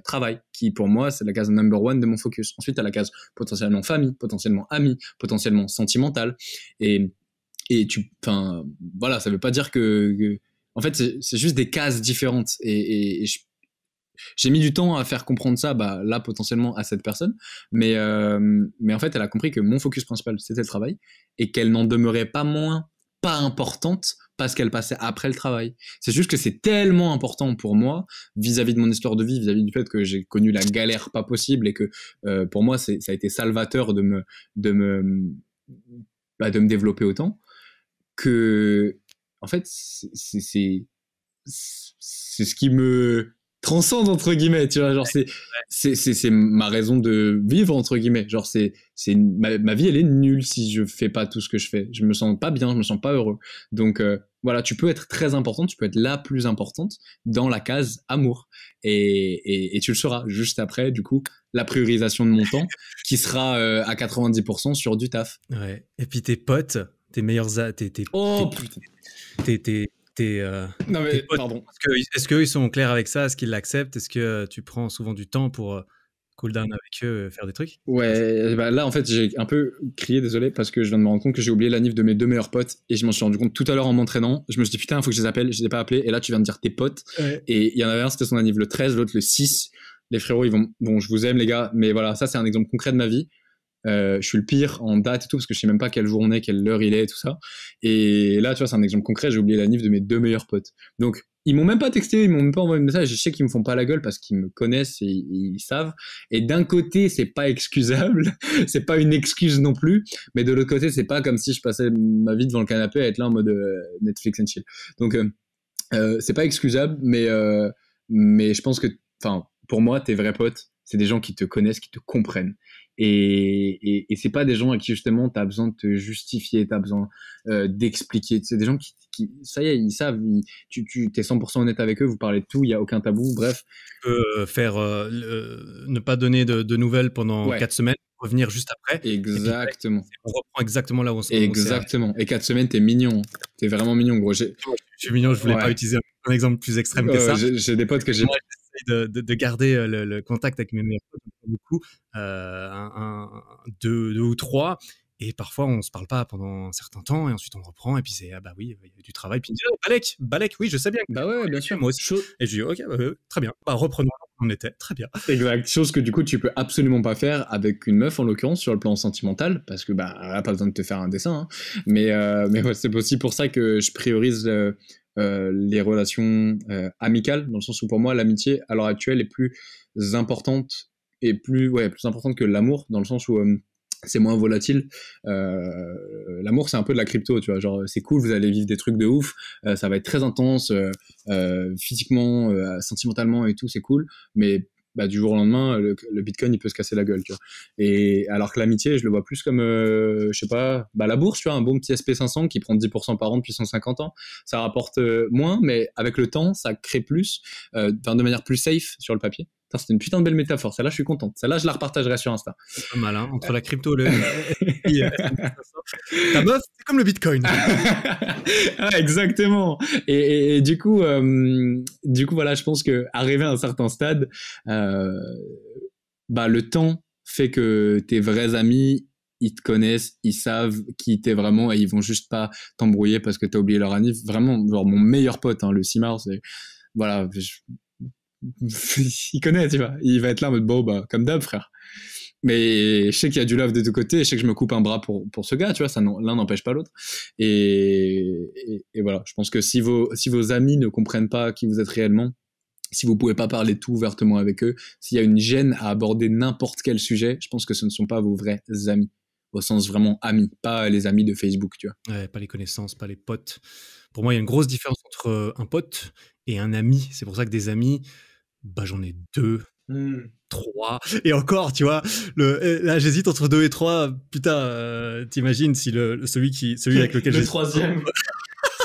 travail, qui pour moi, c'est la case number one de mon focus. Ensuite, t'as la case potentiellement famille, potentiellement amis, potentiellement sentimental. Et voilà, ça veut pas dire que en fait, c'est juste des cases différentes. Et j'ai mis du temps à faire comprendre ça, là, potentiellement, à cette personne. Mais en fait, elle a compris que mon focus principal, c'était le travail. Et qu'elle n'en demeurait pas moins pas importante parce qu'elle passait après le travail. C'est juste que c'est tellement important pour moi, vis-à-vis de mon histoire de vie, vis-à-vis du fait que j'ai connu la galère pas possible et que pour moi, ça a été salvateur de me développer autant, que en fait, c'est ce qui me transcende, entre guillemets, tu vois, genre c'est ma raison de vivre, entre guillemets, genre ma vie, elle est nulle si je fais pas tout ce que je fais, je me sens pas bien, je me sens pas heureux. Donc voilà, tu peux être très importante, tu peux être la plus importante dans la case amour, et tu le seras juste après, du coup, la priorisation de mon temps qui sera à 90% sur du taf. Ouais. Et puis tes potes, tes meilleurs non mais pardon. Est-ce qu'eux ils sont clairs avec ça? Est-ce qu'ils l'acceptent? Est-ce que tu prends souvent du temps pour cool down avec eux, faire des trucs? Ouais, là en fait j'ai un peu crié, désolé, parce que je viens de me rendre compte que j'ai oublié la NIF de mes 2 meilleurs potes et je m'en suis rendu compte tout à l'heure en m'entraînant. Je me suis dit putain, il faut que je les appelle, je les ai pas appelés, et là tu viens de dire tes potes. Ouais. Et il y en avait un, c'était son anniv le 13, l'autre le 6. Les frérots, bon, je vous aime les gars, mais voilà, ça c'est un exemple concret de ma vie. Je suis le pire en date et tout, parce que je sais même pas quelle journée, quelle heure il est et tout ça. Et là, tu vois, c'est un exemple concret, j'ai oublié la NIF de mes 2 meilleurs potes. Donc, ils m'ont même pas texté, ils m'ont même pas envoyé de message. Je sais qu'ils me font pas la gueule parce qu'ils me connaissent et ils savent. Et d'un côté, c'est pas excusable, c'est pas une excuse non plus. Mais de l'autre côté, c'est pas comme si je passais ma vie devant le canapé à être là en mode Netflix and chill. Donc c'est pas excusable, mais je pense que, enfin, pour moi, tes vrais potes, c'est des gens qui te connaissent, qui te comprennent. Et c'est pas des gens à qui justement t'as besoin de te justifier, t'as besoin d'expliquer. C'est des gens qui ça y est, ils savent, tu t'es 100% honnête avec eux, vous parlez de tout, il y a aucun tabou, bref. Tu peux faire ne pas donner de nouvelles pendant 4 semaines, revenir juste après. Exactement. Et puis, on reprend exactement là où on s'est. Exactement. Et 4 semaines, t'es mignon. T'es vraiment mignon, gros. Je suis mignon, je voulais pas utiliser un exemple plus extrême que ça. J'ai des potes que j'ai. Moi, j'essaie de garder le contact avec mes meilleurs potes, du coup, 2 ou 3. Et parfois, on se parle pas pendant un certain temps, et ensuite on reprend, et puis c'est, ah bah oui, il y a du travail. Puis Balek, oui, je sais bien. Bah ouais, bien sûr. Moi aussi. Et je dis, ok, très bien. Bah, reprenons là où on était, très bien. Exact. Chose que du coup, tu peux absolument pas faire avec une meuf, en l'occurrence, sur le plan sentimental, parce que bah, elle a pas besoin de te faire un dessin. Hein. Mais ouais, c'est aussi pour ça que je priorise les relations amicales, dans le sens où pour moi, l'amitié, à l'heure actuelle, est plus importante et plus importante que l'amour, dans le sens où c'est moins volatile. L'amour, c'est un peu de la crypto, tu vois. Genre, c'est cool, vous allez vivre des trucs de ouf, ça va être très intense, physiquement, sentimentalement et tout, c'est cool. Mais bah, du jour au lendemain, le Bitcoin, il peut se casser la gueule, tu vois. Et alors que l'amitié, je le vois plus comme, je sais pas, bah, la bourse, tu vois, un bon petit SP500 qui prend 10% par an depuis 150 ans, ça rapporte moins, mais avec le temps, ça crée plus, de manière plus safe sur le papier. C'était une putain de belle métaphore. Celle-là, je suis contente. Celle-là, je la repartagerai sur Insta. C'est pas mal, hein. Entre la crypto et ta meuf, c'est comme le Bitcoin. Ah, exactement. Et du coup, voilà, je pense que arrivé à un certain stade, bah, le temps fait que tes vrais amis, ils te connaissent, ils savent qui t'es vraiment et ils vont juste pas t'embrouiller parce que t'as oublié leur anniv. Vraiment, genre mon meilleur pote, hein, le 6 mars, voilà, il connaît, tu vois. Il va être là en mode, bon, bah, comme d'hab, frère. Mais je sais qu'il y a du love de deux côtés, et je sais que je me coupe un bras pour ce gars, tu vois, l'un n'empêche pas l'autre. Et voilà, je pense que si vos amis ne comprennent pas qui vous êtes réellement, si vous pouvez pas parler tout ouvertement avec eux, s'il y a une gêne à aborder n'importe quel sujet, je pense que ce ne sont pas vos vrais amis. Au sens vraiment amis, pas les amis de Facebook, tu vois. Ouais, pas les connaissances, pas les potes. Pour moi, il y a une grosse différence entre un pote et un ami. C'est pour ça que des amis, bah, j'en ai 2, 3. Et encore, tu vois, là, j'hésite entre 2 et 3. Putain, t'imagines si celui avec lequel le troisième.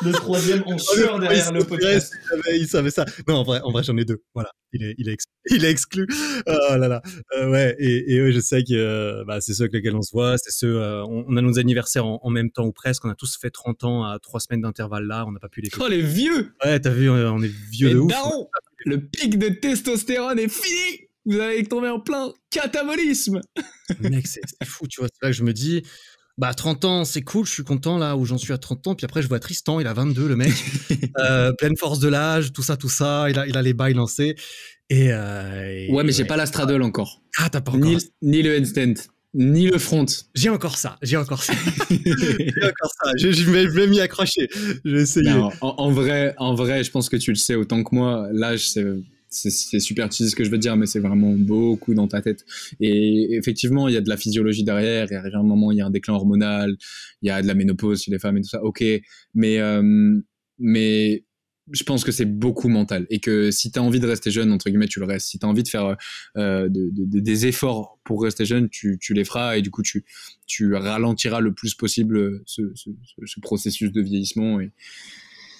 Le troisième en sueur derrière le podcast. Il savait ça. Non, en vrai, j'en ai 2. Voilà. Il est exclu. Oh là là. Ouais. Et ouais, je sais que bah, c'est ceux avec lesquels on se voit. C'est ceux. On a nos anniversaires en même temps ou presque. On a tous fait 30 ans à 3 semaines d'intervalle là. On n'a pas pu les fêter. Oh, les vieux! Ouais, t'as vu, on est vieux de ouf. Daron, le pic de testostérone est fini! Vous allez tomber en plein catabolisme! Mec, c'est fou, tu vois. C'est là que je me dis. Bah, 30 ans, c'est cool, je suis content là où j'en suis à 30 ans. Puis après, je vois Tristan, il a 22, le mec. Pleine force de l'âge, tout ça. Il a les bails lancés. Ouais, mais j'ai pas la straddle encore. Ah, t'as pas encore. Ni le handstand, ni le front. J'ai encore ça. Je vais m'y accrocher. Je vais essayer. Non, en vrai, je pense que tu le sais autant que moi. L'âge, c'est super cheesy ce que je veux dire, mais c'est vraiment beaucoup dans ta tête. Et effectivement, il y a de la physiologie derrière. Il arrive un moment, il y a un déclin hormonal, il y a de la ménopause chez les femmes et tout ça. Ok, mais je pense que c'est beaucoup mental et que si t'as envie de rester jeune, entre guillemets, tu le restes. Si t'as envie de faire des efforts pour rester jeune, tu les feras et du coup, tu ralentiras le plus possible ce processus de vieillissement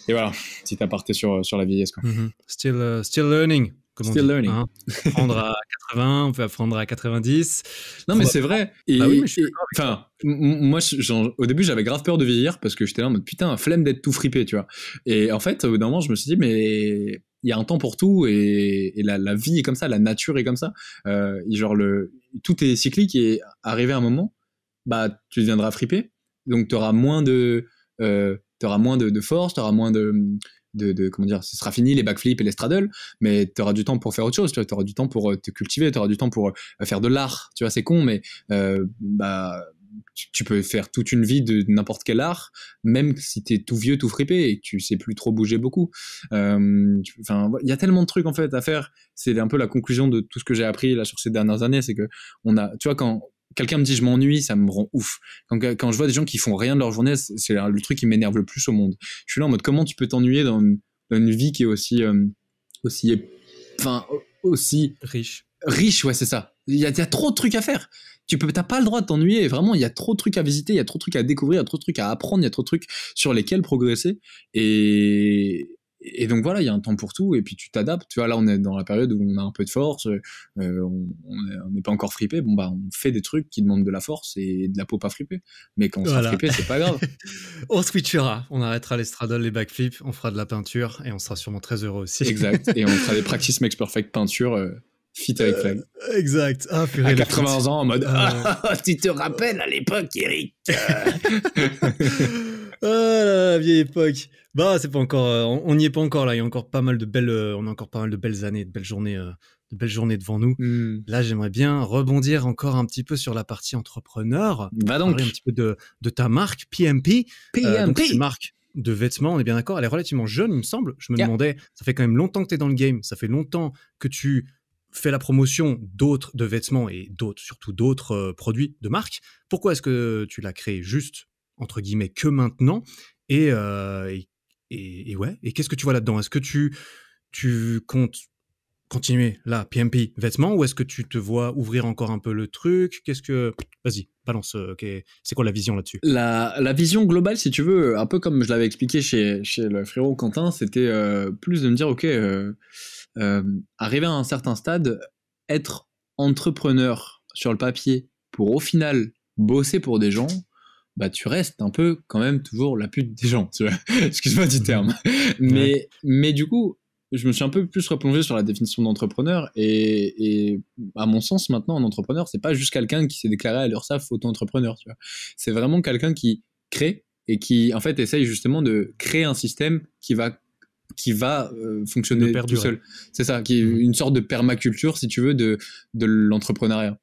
et voilà, si t'as parté sur la vieillesse, quoi. Still learning. Still learning. Hein, apprendre à 80, on peut apprendre à 90. Non, mais c'est vrai. Et, bah oui, mais je suis enfin, moi, au début, j'avais grave peur de vieillir parce que j'étais là en mode putain, flemme d'être tout fripé, tu vois. Et en fait, au bout d'un moment, je me suis dit, mais il y a un temps pour tout et la vie est comme ça, la nature est comme ça. Genre, tout est cyclique et arrivé à un moment, bah, tu deviendras fripé. Donc, t'auras moins de force, t'auras moins de comment dire, ce sera fini les backflips et les straddles, mais t'auras du temps pour faire autre chose, tu auras du temps pour te cultiver, t'auras du temps pour faire de l'art, tu vois, c'est con, mais bah tu peux faire toute une vie de n'importe quel art, même si t'es tout vieux, tout fripé et que tu sais plus trop bouger beaucoup. Enfin, il y a tellement de trucs en fait à faire. C'est un peu la conclusion de tout ce que j'ai appris là sur ces dernières années, c'est que tu vois, quand quelqu'un me dit je m'ennuie, ça me rend ouf. Quand je vois des gens qui font rien de leur journée, c'est le truc qui m'énerve le plus au monde. Je suis là en mode comment tu peux t'ennuyer dans une vie qui est aussi riche, ouais, c'est ça. Il y a trop de trucs à faire. T'as pas le droit de t'ennuyer. Vraiment, il y a trop de trucs à visiter, il y a trop de trucs à découvrir, il y a trop de trucs à apprendre, il y a trop de trucs sur lesquels progresser. Et donc voilà, il y a un temps pour tout, et puis tu t'adaptes. Tu vois, là, on est dans la période où on a un peu de force, on n'est pas encore fripé. Bon, bah, on fait des trucs qui demandent de la force et de la peau pas fripée. Mais quand on sera fripé, c'est pas grave. On switchera, on arrêtera les straddles, les backflips, on fera de la peinture, et on sera sûrement très heureux aussi. Exact, et on fera des practice makes perfect peinture, fit avec Flag. Exact. Ah, purée, à 80 ans en mode tu te rappelles à l'époque, Eric la vieille époque. Bah, c'est pas encore. On n'y est pas encore là. Il y a encore pas mal de belles. On a encore pas mal de belles années, de belles journées devant nous. Là, j'aimerais bien rebondir encore un petit peu sur la partie entrepreneur. Va donc. Parler un petit peu de ta marque PMP. Donc c'est une marque de vêtements, on est bien d'accord. Elle est relativement jeune, il me semble. Je me demandais, ça fait quand même longtemps que tu es dans le game. Ça fait longtemps que tu fais la promotion de vêtements et surtout d'autres produits de marque. Pourquoi est-ce que tu l'as créé juste, entre guillemets, que maintenant et ouais, et qu'est-ce que tu vois là-dedans? Est-ce que tu comptes continuer là, PMP vêtements, ou est-ce que tu te vois ouvrir encore un peu le truc? Vas-y, balance, c'est quoi la vision là-dessus? La vision globale, si tu veux, un peu comme je l'avais expliqué chez le frérot Quentin, c'était plus de me dire, ok, arriver à un certain stade, être entrepreneur sur le papier pour au final bosser pour des gens, bah tu restes un peu quand même toujours la pute des gens, tu vois. Excuse-moi du terme. Mais du coup, je me suis un peu plus replongé sur la définition d'entrepreneur et à mon sens maintenant un entrepreneur c'est pas juste quelqu'un qui s'est déclaré à l'URSSAF auto-entrepreneur, tu vois. C'est vraiment quelqu'un qui crée et qui en fait essaye justement de créer un système qui va fonctionner tout seul. C'est ça, qui est une sorte de permaculture, si tu veux, de l'entrepreneuriat.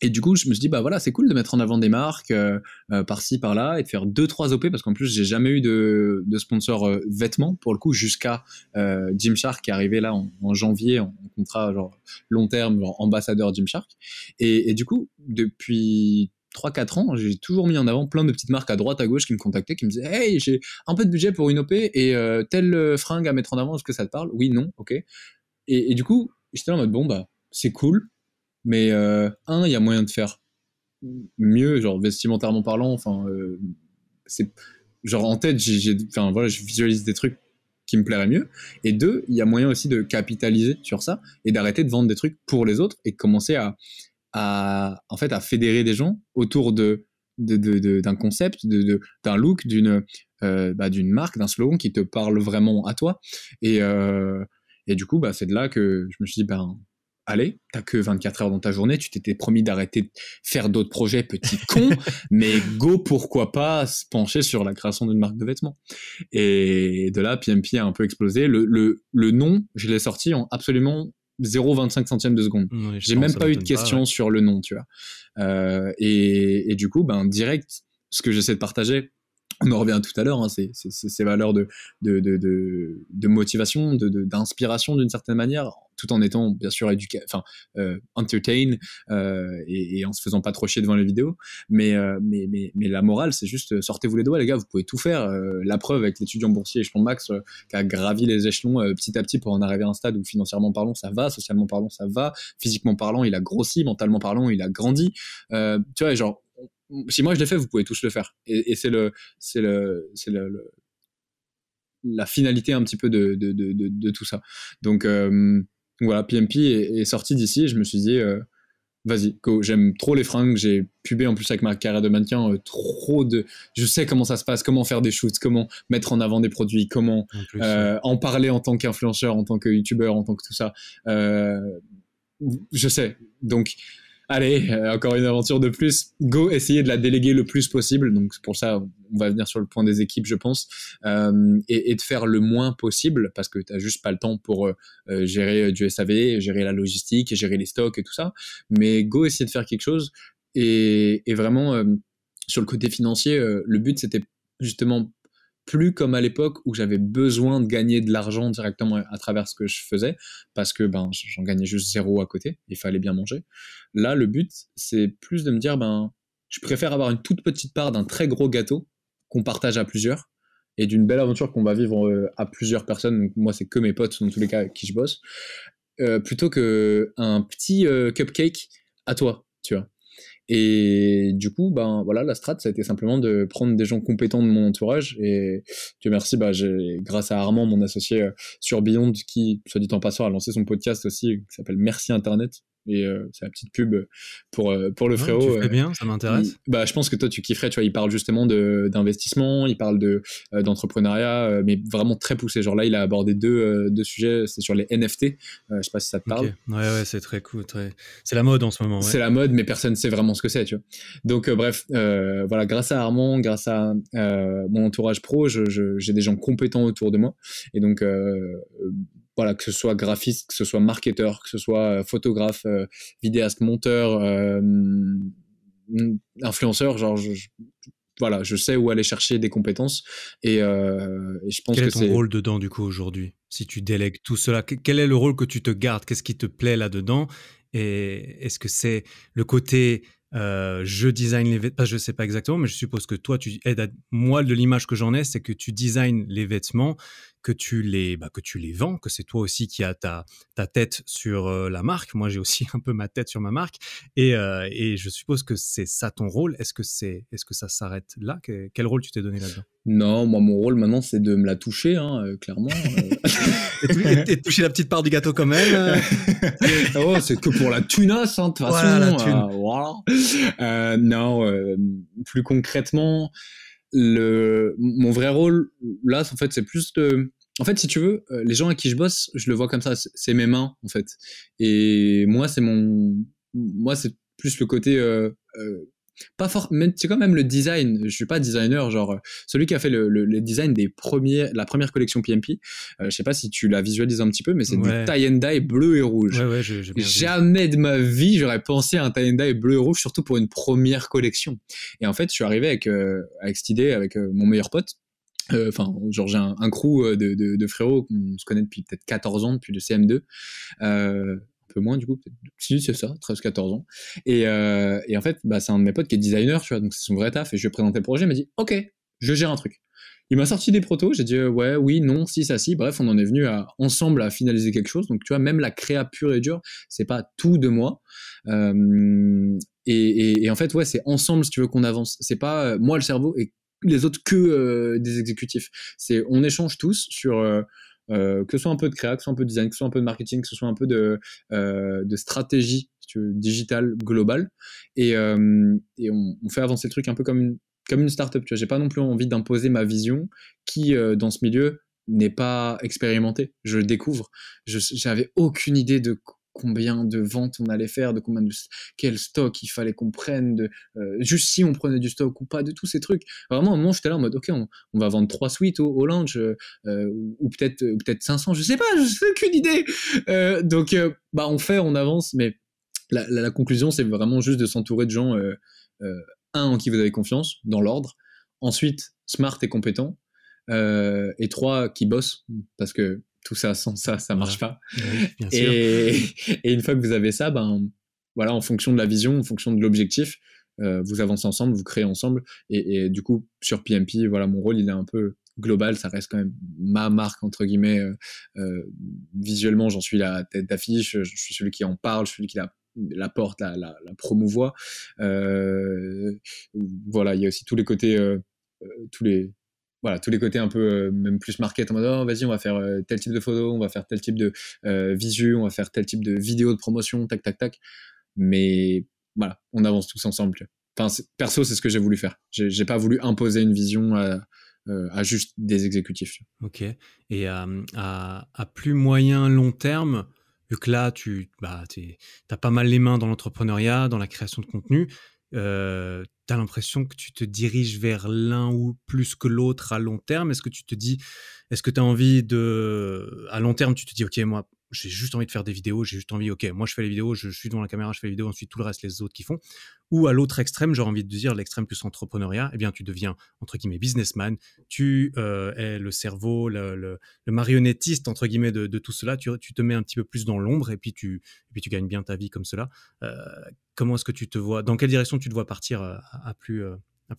Et du coup, je me suis dit, bah voilà, c'est cool de mettre en avant des marques par-ci, par-là, et de faire 2-3 OP, parce qu'en plus, j'ai jamais eu de sponsor vêtements, pour le coup, jusqu'à Gymshark, qui est arrivé là en janvier, en contrat genre long terme, genre ambassadeur Gymshark. Et du coup, depuis 3-4 ans, j'ai toujours mis en avant plein de petites marques à droite, à gauche qui me contactaient, qui me disaient « Hey, j'ai un peu de budget pour une OP et telle fringue à mettre en avant, est-ce que ça te parle ?» Oui, non, ok. Et du coup, j'étais là en mode « Bon, bah, c'est cool, mais il y a moyen de faire mieux, genre vestimentairement parlant, enfin, c'est... Genre en tête, voilà, je visualise des trucs qui me plairaient mieux. Et 2, il y a moyen aussi de capitaliser sur ça et d'arrêter de vendre des trucs pour les autres et de commencer à fédérer des gens autour d'un concept, d'un look, d'une marque, d'un slogan qui te parle vraiment à toi. Et du coup, bah, c'est de là que je me suis dit, allez, t'as que 24 heures dans ta journée, tu t'étais promis d'arrêter de faire d'autres projets, petit con, mais go, pourquoi pas se pencher sur la création d'une marque de vêtements. Et de là, PMP a un peu explosé. Le nom, je l'ai sorti en absolument 0,25 centièmes de seconde. Oui, j'ai même pas eu de questions sur le nom, tu vois. Et du coup, direct, ce que j'essaie de partager, on en revient tout à l'heure, hein, c'est ces valeurs de motivation, d'inspiration d'une certaine manière, tout en étant bien sûr entertain et en se faisant pas trop chier devant les vidéos. Mais la morale, c'est juste sortez-vous les doigts, les gars, vous pouvez tout faire. La preuve avec l'étudiant boursier échelon max qui a gravi les échelons petit à petit pour en arriver à un stade où financièrement parlant ça va, socialement parlant ça va, physiquement parlant il a grossi, mentalement parlant il a grandi. Tu vois, genre si moi je l'ai fait, vous pouvez tous le faire. Et c'est la finalité un petit peu de tout ça. Donc voilà, PMP est sorti d'ici et je me suis dit vas-y, go, j'aime trop les fringues, j'ai pubé en plus avec ma carrière de mannequin, je sais comment ça se passe, comment faire des shoots, comment mettre en avant des produits, comment en parler en tant qu'influenceur, en tant que youtubeur, en tant que tout ça. Je sais, donc allez, encore une aventure de plus. Go, essayer de la déléguer le plus possible. Donc, pour ça, on va venir sur le point des équipes, je pense. Et de faire le moins possible parce que t'as juste pas le temps pour gérer du SAV, gérer la logistique, gérer les stocks et tout ça. Mais go, essayer de faire quelque chose Et vraiment, sur le côté financier, le but, c'était justement plus comme à l'époque où j'avais besoin de gagner de l'argent directement à travers ce que je faisais, parce que ben, j'en gagnais juste 0 à côté, il fallait bien manger. Là, le but, c'est plus de me dire, ben, je préfère avoir une toute petite part d'un très gros gâteau qu'on partage à plusieurs, et d'une belle aventure qu'on va vivre à plusieurs personnes. Donc moi, c'est que mes potes, dans tous les cas, avec qui je bosse, plutôt qu'un petit cupcake à toi, tu vois. Et du coup, ben voilà, la strat, ça a été simplement de prendre des gens compétents de mon entourage. Et Dieu merci, bah, grâce à Armand, mon associé sur Beyond, qui, soit dit en passant, a lancé son podcast aussi, qui s'appelle Merci Internet. Et c'est la petite pub pour le frérot. Tu fais bien, ça m'intéresse. Bah, je pense que toi, tu kifferais. Tu vois, il parle justement d'investissement, il parle d'entrepreneuriat, mais vraiment très poussé. Genre là, il a abordé deux sujets. C'est sur les NFT. Je sais pas si ça te parle. Okay. Ouais, c'est très cool. C'est la mode en ce moment. Ouais. C'est la mode, mais personne ne sait vraiment ce que c'est, tu vois. Donc, bref, voilà, grâce à Armand, grâce à mon entourage pro, j'ai des gens compétents autour de moi. Et donc, voilà, que ce soit graphiste, que ce soit marketeur, que ce soit photographe, vidéaste, monteur, influenceur, genre, voilà, je sais où aller chercher des compétences et je pense que c'est... Quel est ton rôle dedans, du coup, aujourd'hui? Si tu délègues tout cela, quel est le rôle que tu te gardes? Qu'est-ce qui te plaît là-dedans? Et est-ce que c'est le côté je design les vêtements? Je sais pas exactement, mais je suppose que toi, tu aides à... Moi, de l'image que j'en ai, c'est que tu designs les vêtements, que tu les vends, que c'est toi aussi qui as ta tête sur la marque. Moi, j'ai aussi un peu ma tête sur ma marque. Et je suppose que c'est ça ton rôle. Est-ce que ça s'arrête là? Quel rôle tu t'es donné là-dedans? Non, moi, mon rôle maintenant, c'est de me la toucher, hein, clairement. et toucher la petite part du gâteau quand même. Oh, c'est que pour la tunasse, hein, de toute façon. Voilà, la thune. Voilà. Non, plus concrètement, mon vrai rôle, là, en fait, c'est plus de... En fait, si tu veux, les gens avec qui je bosse, je le vois comme ça, c'est mes mains, en fait. Et moi, c'est plus le côté... pas fort, mais c'est quand même le design. Je suis pas designer, genre celui qui a fait le design la première collection PMP. Je sais pas si tu la visualises un petit peu, mais c'est du tie and dye bleu et rouge. Ouais, j'ai bien Jamais de ma vie j'aurais pensé à un tie and dye bleu et rouge, surtout pour une première collection. Et en fait, je suis arrivé avec cette idée avec mon meilleur pote. Enfin, genre j'ai un crew de frérots qu'on se connaît depuis peut-être 14 ans, depuis le CM2. Peu moins du coup, si c'est ça, 13-14 ans. Et en fait, bah, c'est un de mes potes qui est designer, tu vois, donc c'est son vrai taf, et je lui ai présenté le projet, il m'a dit ok, je gère un truc. Il m'a sorti des protos, j'ai dit ouais, oui, non, si, ça, si, bref, on en est venu ensemble à finaliser quelque chose, donc tu vois, même la créa pure et dure, c'est pas tout de moi. Et en fait, ouais, c'est ensemble, si tu veux, qu'on avance. C'est pas moi le cerveau et les autres que des exécutifs. C'est on échange tous sur... que ce soit un peu de créa, que ce soit un peu de design, que ce soit un peu de marketing, que ce soit un peu de stratégie digitale globale, et on fait avancer le truc un peu comme une startup. Tu vois, j'ai pas non plus envie d'imposer ma vision qui dans ce milieu n'est pas expérimentée. Je le découvre. J'avais aucune idée de combien de ventes on allait faire, de quel stock il fallait qu'on prenne, juste si on prenait du stock ou pas, de tous ces trucs. Vraiment, à un moment, j'étais là en mode, ok, on va vendre 3 suites au lounge, ou peut-être 500, je sais pas, je sais aucune idée. Donc, bah, on avance, mais la conclusion, c'est vraiment juste de s'entourer de gens, en qui vous avez confiance, dans l'ordre. Ensuite, smart et compétent. Et 3, qui bossent, parce que tout ça, sans ça marche pas. Oui, bien sûr. Et une fois que vous avez ça, ben, voilà, en fonction de la vision, en fonction de l'objectif, vous avancez ensemble, vous créez ensemble. Et du coup, sur PMP, voilà, mon rôle, il est un peu global. Ça reste quand même ma marque, entre guillemets. Visuellement, j'en suis la tête d'affiche. Je suis celui qui en parle, je suis celui qui la porte, la promouvoit. Voilà, il y a aussi tous les côtés, tous les côtés un peu même plus market, en mode oh, vas-y, on va faire tel type de photo, on va faire tel type de visu, on va faire tel type de vidéo de promotion, tac tac tac. Mais voilà, on avance tous ensemble. Enfin, perso, c'est ce que j'ai voulu faire. J'ai pas voulu imposer une vision à juste des exécutifs. Ok. Et à plus moyen long terme, vu que là t'as pas mal les mains dans l'entrepreneuriat, dans la création de contenu, t'as l'impression que tu te diriges vers l'un ou plus que l'autre à long terme? Est-ce que tu te dis, est-ce que t'as envie à long terme, tu te dis, ok, moi, j'ai juste envie de faire des vidéos, j'ai juste envie, ok, moi je fais les vidéos, je suis devant la caméra, je fais les vidéos, ensuite tout le reste, les autres qui font. Ou à l'autre extrême, j'aurais envie de dire l'extrême plus entrepreneuriat, eh bien tu deviens, entre guillemets, businessman, tu es le cerveau, le marionnettiste, entre guillemets, de tout cela, tu te mets un petit peu plus dans l'ombre et puis tu gagnes bien ta vie comme cela. Comment est-ce que tu te vois, dans quelle direction tu te vois partir à plus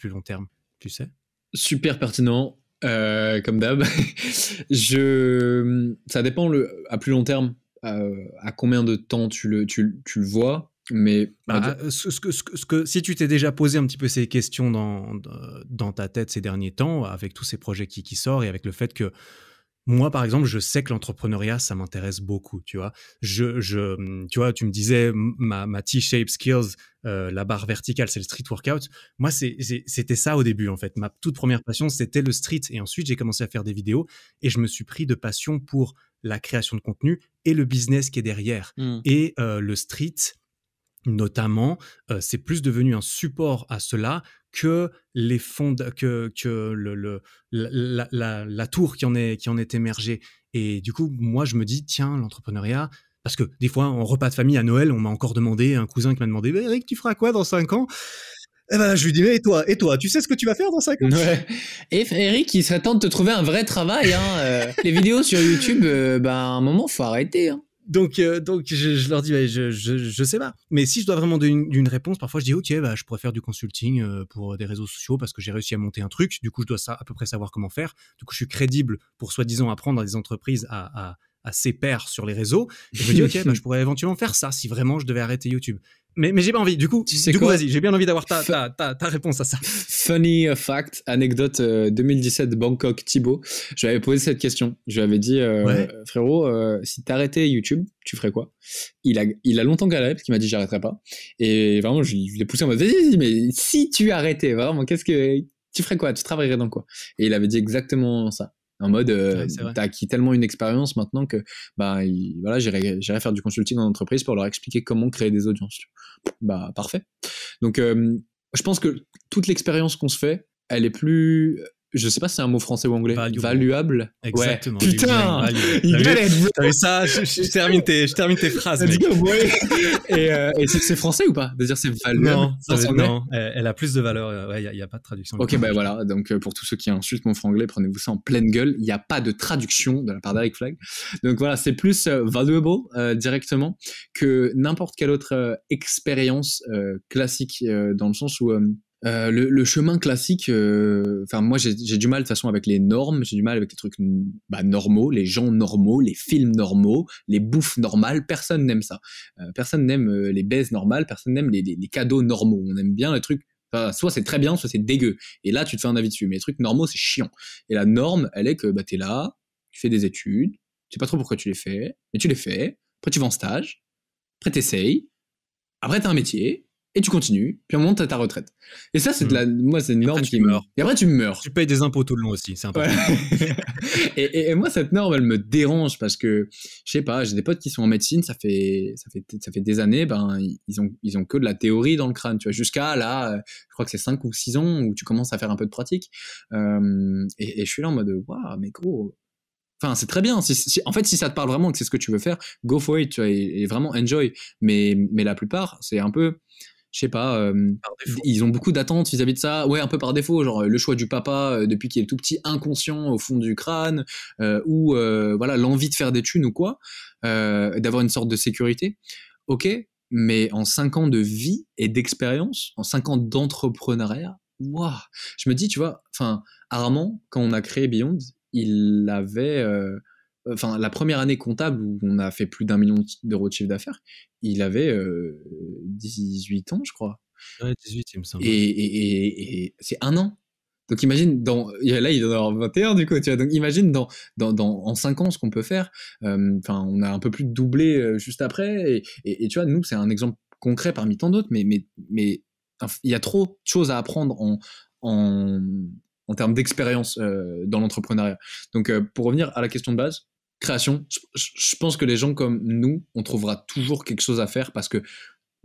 long terme, tu sais? Super pertinent, comme d'hab. Ça dépend à plus long terme, à combien de temps tu le vois, mais si tu t'es déjà posé un petit peu ces questions dans ta tête ces derniers temps, avec tous ces projets qui sortent et avec le fait que moi, par exemple, je sais que l'entrepreneuriat, ça m'intéresse beaucoup, tu vois. Tu vois, tu me disais, ma T-shape skills, la barre verticale, c'est le street workout. Moi, c'était ça au début, en fait. Ma toute première passion, c'était le street. Et ensuite, j'ai commencé à faire des vidéos et je me suis pris de passion pour la création de contenu et le business qui est derrière. Et le street, notamment, c'est plus devenu un support à cela que les fonds, que la tour qui en est émergée. Et du coup, moi, je me dis, tiens, l'entrepreneuriat, parce que des fois, en repas de famille à Noël, on m'a encore demandé, un cousin qui m'a demandé, Eric, tu feras quoi dans 5 ans? Eh ben, je lui dis, et toi, tu sais ce que tu vas faire dans 5 ans? Ouais. Et Eric, il serait temps de te trouver un vrai travail. Les vidéos sur YouTube, à un moment, faut arrêter. Donc je leur dis, je sais pas. Mais si je dois vraiment donner une réponse, parfois je dis, ok, je pourrais faire du consulting pour des réseaux sociaux parce que j'ai réussi à monter un truc. Du coup, je dois à peu près savoir comment faire. Du coup, je suis crédible pour soi-disant apprendre à des entreprises à ses pairs sur les réseaux. Et je me dis, ok, je pourrais éventuellement faire ça si vraiment je devais arrêter YouTube. Mais j'ai pas envie. Du coup, vas-y, j'ai bien envie d'avoir ta réponse à ça. Funny fact, anecdote 2017 Bangkok, Thibaut. Je lui avais posé cette question. Je lui avais dit, frérot, si t'arrêtais YouTube, tu ferais quoi? Il a longtemps galéré parce qu'il m'a dit j'arrêterai pas. Et vraiment, je l'ai poussé en mode, vas-y, mais si tu arrêtais, vraiment, tu ferais quoi? Tu travaillerais dans quoi? Et il avait dit exactement ça. En mode, t'as acquis tellement une expérience maintenant que j'irai faire du consulting en entreprise pour leur expliquer comment créer des audiences. Parfait. Donc, je pense que toute l'expérience qu'on se fait, elle est plus... Je sais pas si c'est un mot français ou anglais. Valuable. Exactement. Ouais. Putain, il galère. T'as vu ça? Je termine tes phrases, mec. Et c'est français ou pas? De dire c'est valuable? Non, elle a plus de valeur. Ouais, il y a pas de traduction. Ok, voilà. Donc, pour tous ceux qui insultent mon franglais, prenez-vous ça en pleine gueule. Il n'y a pas de traduction de la part d'Eric Flag. Donc voilà, c'est plus valuable directement que n'importe quelle autre expérience classique dans le sens où... le chemin classique, moi j'ai du mal de toute façon avec les normes, j'ai du mal avec les trucs normaux, les gens normaux, les films normaux, les bouffes normales, personne n'aime ça. Personne n'aime les baises normales, personne n'aime les cadeaux normaux. On aime bien les trucs, soit c'est très bien, soit c'est dégueu. Et là tu te fais un avis dessus, mais les trucs normaux c'est chiant. Et la norme, elle est que t'es là, tu fais des études, tu sais pas trop pourquoi tu les fais, mais tu les fais, après tu vas en stage, après t'essayes, après t'as un métier, et tu continues, puis à un moment t'as ta retraite. Et ça, c'est moi, c'est une norme qui meurt. Et après tu meurs. Tu payes des impôts tout le long aussi, c'est important. Ouais. et moi, cette norme, elle me dérange parce que, je sais pas, j'ai des potes qui sont en médecine, ça fait des années, ils ont que de la théorie dans le crâne, tu vois, jusqu'à là, je crois que c'est 5 ou 6 ans où tu commences à faire un peu de pratique. Et je suis là en mode, waouh, mais gros. Enfin, c'est très bien. En fait, si ça te parle vraiment, que c'est ce que tu veux faire, go for it, tu vois, et vraiment enjoy. Mais la plupart, c'est un peu, je sais pas, ils ont beaucoup d'attentes vis-à-vis de ça. Ouais, un peu par défaut, genre le choix du papa depuis qu'il est tout petit, inconscient au fond du crâne, ou l'envie de faire des thunes ou quoi, d'avoir une sorte de sécurité. Ok, mais en 5 ans de vie et d'expérience, en 5 ans d'entrepreneuriat, waouh, je me dis, tu vois, Armand, quand on a créé Beyond, il avait... la première année comptable où on a fait plus d'1 million d'euros de chiffre d'affaires, il avait 18 ans, je crois. Ouais, 18, il me semble. Et c'est 1 an. Donc imagine, là il doit avoir 21 du coup, tu vois. Donc imagine en 5 ans ce qu'on peut faire. On a un peu plus de doublé juste après. Et tu vois, nous, c'est un exemple concret parmi tant d'autres, mais il y a trop de choses à apprendre en termes d'expérience dans l'entrepreneuriat. Donc, pour revenir à la question de base, création, je pense que les gens comme nous, on trouvera toujours quelque chose à faire parce que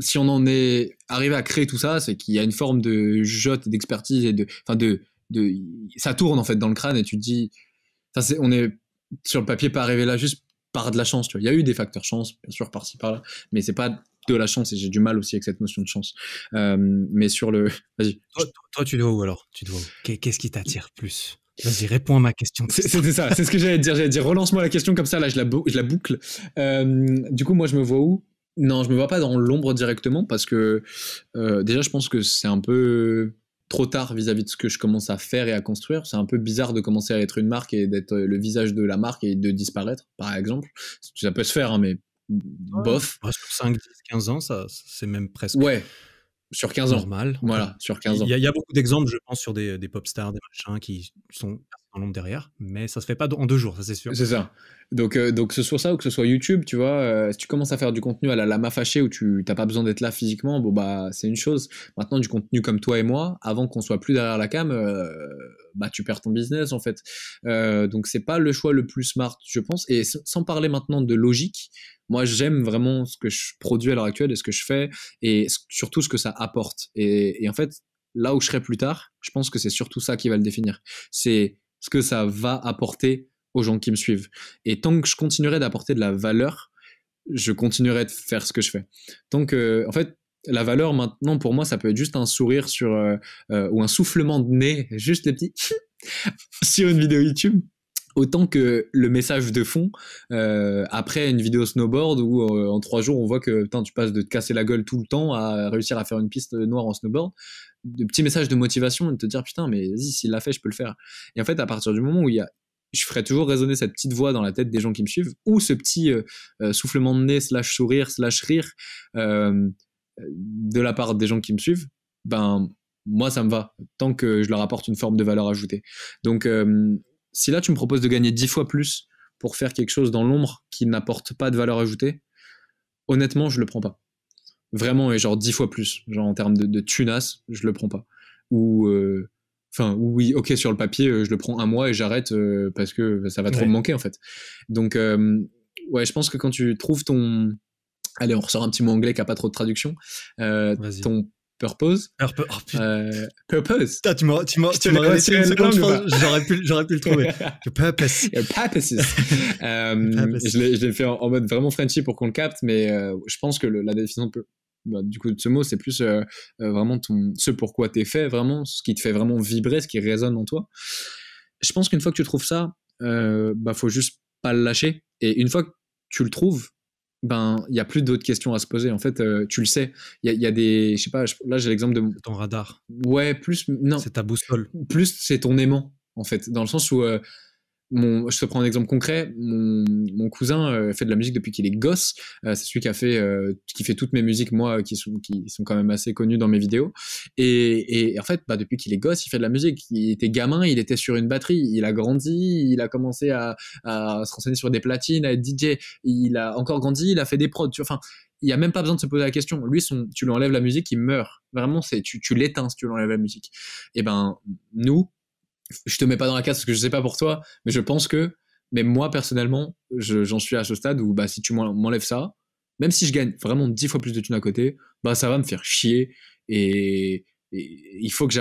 si on en est arrivé à créer tout ça, c'est qu'il y a une forme de jotte, d'expertise et ça tourne en fait dans le crâne et tu te dis, on est sur le papier pas arrivé là juste par de la chance, tu vois. Il y a eu des facteurs chance, bien sûr, par-ci, par-là, mais c'est pas de la chance et j'ai du mal aussi avec cette notion de chance. Mais sur le... Vas-y. Toi, tu dois où alors? Tu dois où? Qu'est-ce qui t'attire plus? Vas-y, réponds à ma question. C'était ça, c'est ce que j'allais te dire. J'allais dire, relance-moi la question comme ça, là, je la boucle. Du coup, moi, je me vois où? Non, je me vois pas dans l'ombre directement parce que déjà, je pense que c'est un peu trop tard vis-à-vis de ce que je commence à faire et à construire. C'est un peu bizarre de commencer à être une marque et d'être le visage de la marque et de disparaître, par exemple. Ça peut se faire, hein, mais bof. Ouais, sur 5, 10, 15 ans, ça, c'est même presque Ouais, sur 15 ans. normal. Voilà, sur 15 ans. Il y a beaucoup d'exemples, je pense, sur des pop stars, des machins qui sont dans l'ombre derrière, mais ça se fait pas en 2 jours, ça c'est sûr. C'est ça. Donc que ce soit ça ou que ce soit YouTube, tu vois, si tu commences à faire du contenu à la lama fâchée où tu t'as pas besoin d'être là physiquement, bon bah c'est une chose. Maintenant du contenu comme toi et moi, avant qu'on soit plus derrière la cam, bah tu perds ton business en fait. Donc c'est pas le choix le plus smart, je pense. Et sans parler maintenant de logique, moi j'aime vraiment ce que je produis à l'heure actuelle et ce que je fais et surtout ce que ça apporte. Et en fait là où je serai plus tard, je pense que c'est surtout ça qui va le définir. C'est ce que ça va apporter aux gens qui me suivent. Et tant que je continuerai d'apporter de la valeur, je continuerai de faire ce que je fais. Donc, en fait, la valeur maintenant, pour moi, ça peut être juste un sourire sur ou un soufflement de nez, juste les petits sur une vidéo YouTube. Autant que le message de fond après une vidéo snowboard où en 3 jours on voit que putain, tu passes de te casser la gueule tout le temps à réussir à faire une piste noire en snowboard, de petits messages de motivation et de te dire putain mais vas-y s'il l'a fait je peux le faire. Et en fait à partir du moment où je ferai toujours résonner cette petite voix dans la tête des gens qui me suivent ou ce petit soufflement de nez / sourire / rire de la part des gens qui me suivent, ben moi ça me va tant que je leur apporte une forme de valeur ajoutée. Donc si là tu me proposes de gagner 10 fois plus pour faire quelque chose dans l'ombre qui n'apporte pas de valeur ajoutée, honnêtement je le prends pas. Vraiment, et genre 10 fois plus. Genre en termes de tunas, je le prends pas. Ou oui, ok, sur le papier, je le prends un mois et j'arrête parce que ça va trop me manquer en fait. Donc ouais, je pense que quand tu trouves ton... Allez, on ressort un petit mot anglais qui a pas trop de traduction. Ton purpose. Purpose. Putain, tu m'as resté une seconde, j'aurais pu le trouver. Purpose. Purposes. Je l'ai fait en mode vraiment Frenchy pour qu'on le capte, mais je pense que la définition du coup de ce mot, c'est plus vraiment ce pourquoi t'es fait, vraiment, ce qui te fait vraiment vibrer, ce qui résonne en toi. Je pense qu'une fois que tu trouves ça, faut juste pas le lâcher. Et une fois que tu le trouves, ben il y a plus d'autres questions à se poser en fait. Tu le sais, il y a des, je sais pas, là j'ai l'exemple de ton radar. Ouais, plus non, c'est ta boussole, plus c'est ton aimant en fait, dans le sens où je te prends un exemple concret. Mon cousin fait de la musique depuis qu'il est gosse. C'est celui qui fait toutes mes musiques, moi, qui sont quand même assez connues dans mes vidéos. Et en fait, depuis qu'il est gosse, il fait de la musique. Il était gamin, il était sur une batterie. Il a grandi, il a commencé à se renseigner sur des platines, à être DJ. Il a encore grandi, il a fait des prods. Enfin, il n'y a même pas besoin de se poser la question. Lui, tu lui enlèves la musique, il meurt. Vraiment, tu l'éteins si tu lui enlèves la musique. Et ben, nous, je te mets pas dans la case parce que je sais pas pour toi, mais je pense que, même moi personnellement, j'en suis à ce stade où si tu m'enlèves ça, même si je gagne vraiment 10 fois plus de thunes à côté, ça va me faire chier et il faut que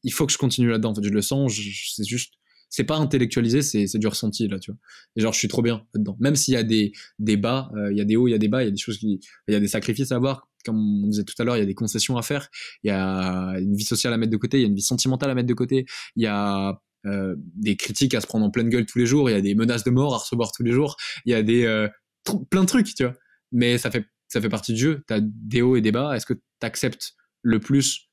il faut que je continue là-dedans. En fait, je le sens, c'est juste, c'est pas intellectualisé, c'est du ressenti là, tu vois. Et genre, je suis trop bien là-dedans. Même s'il y a des bas, il y a des hauts, il y a des bas, il y a des choses il y a des sacrifices à avoir. Comme on disait tout à l'heure, il y a des concessions à faire, il y a une vie sociale à mettre de côté, il y a une vie sentimentale à mettre de côté, il y a des critiques à se prendre en pleine gueule tous les jours, il y a des menaces de mort à recevoir tous les jours, il y a plein de trucs, tu vois. Mais ça fait partie du jeu, t'as des hauts et des bas. Est-ce que t'acceptes le plus?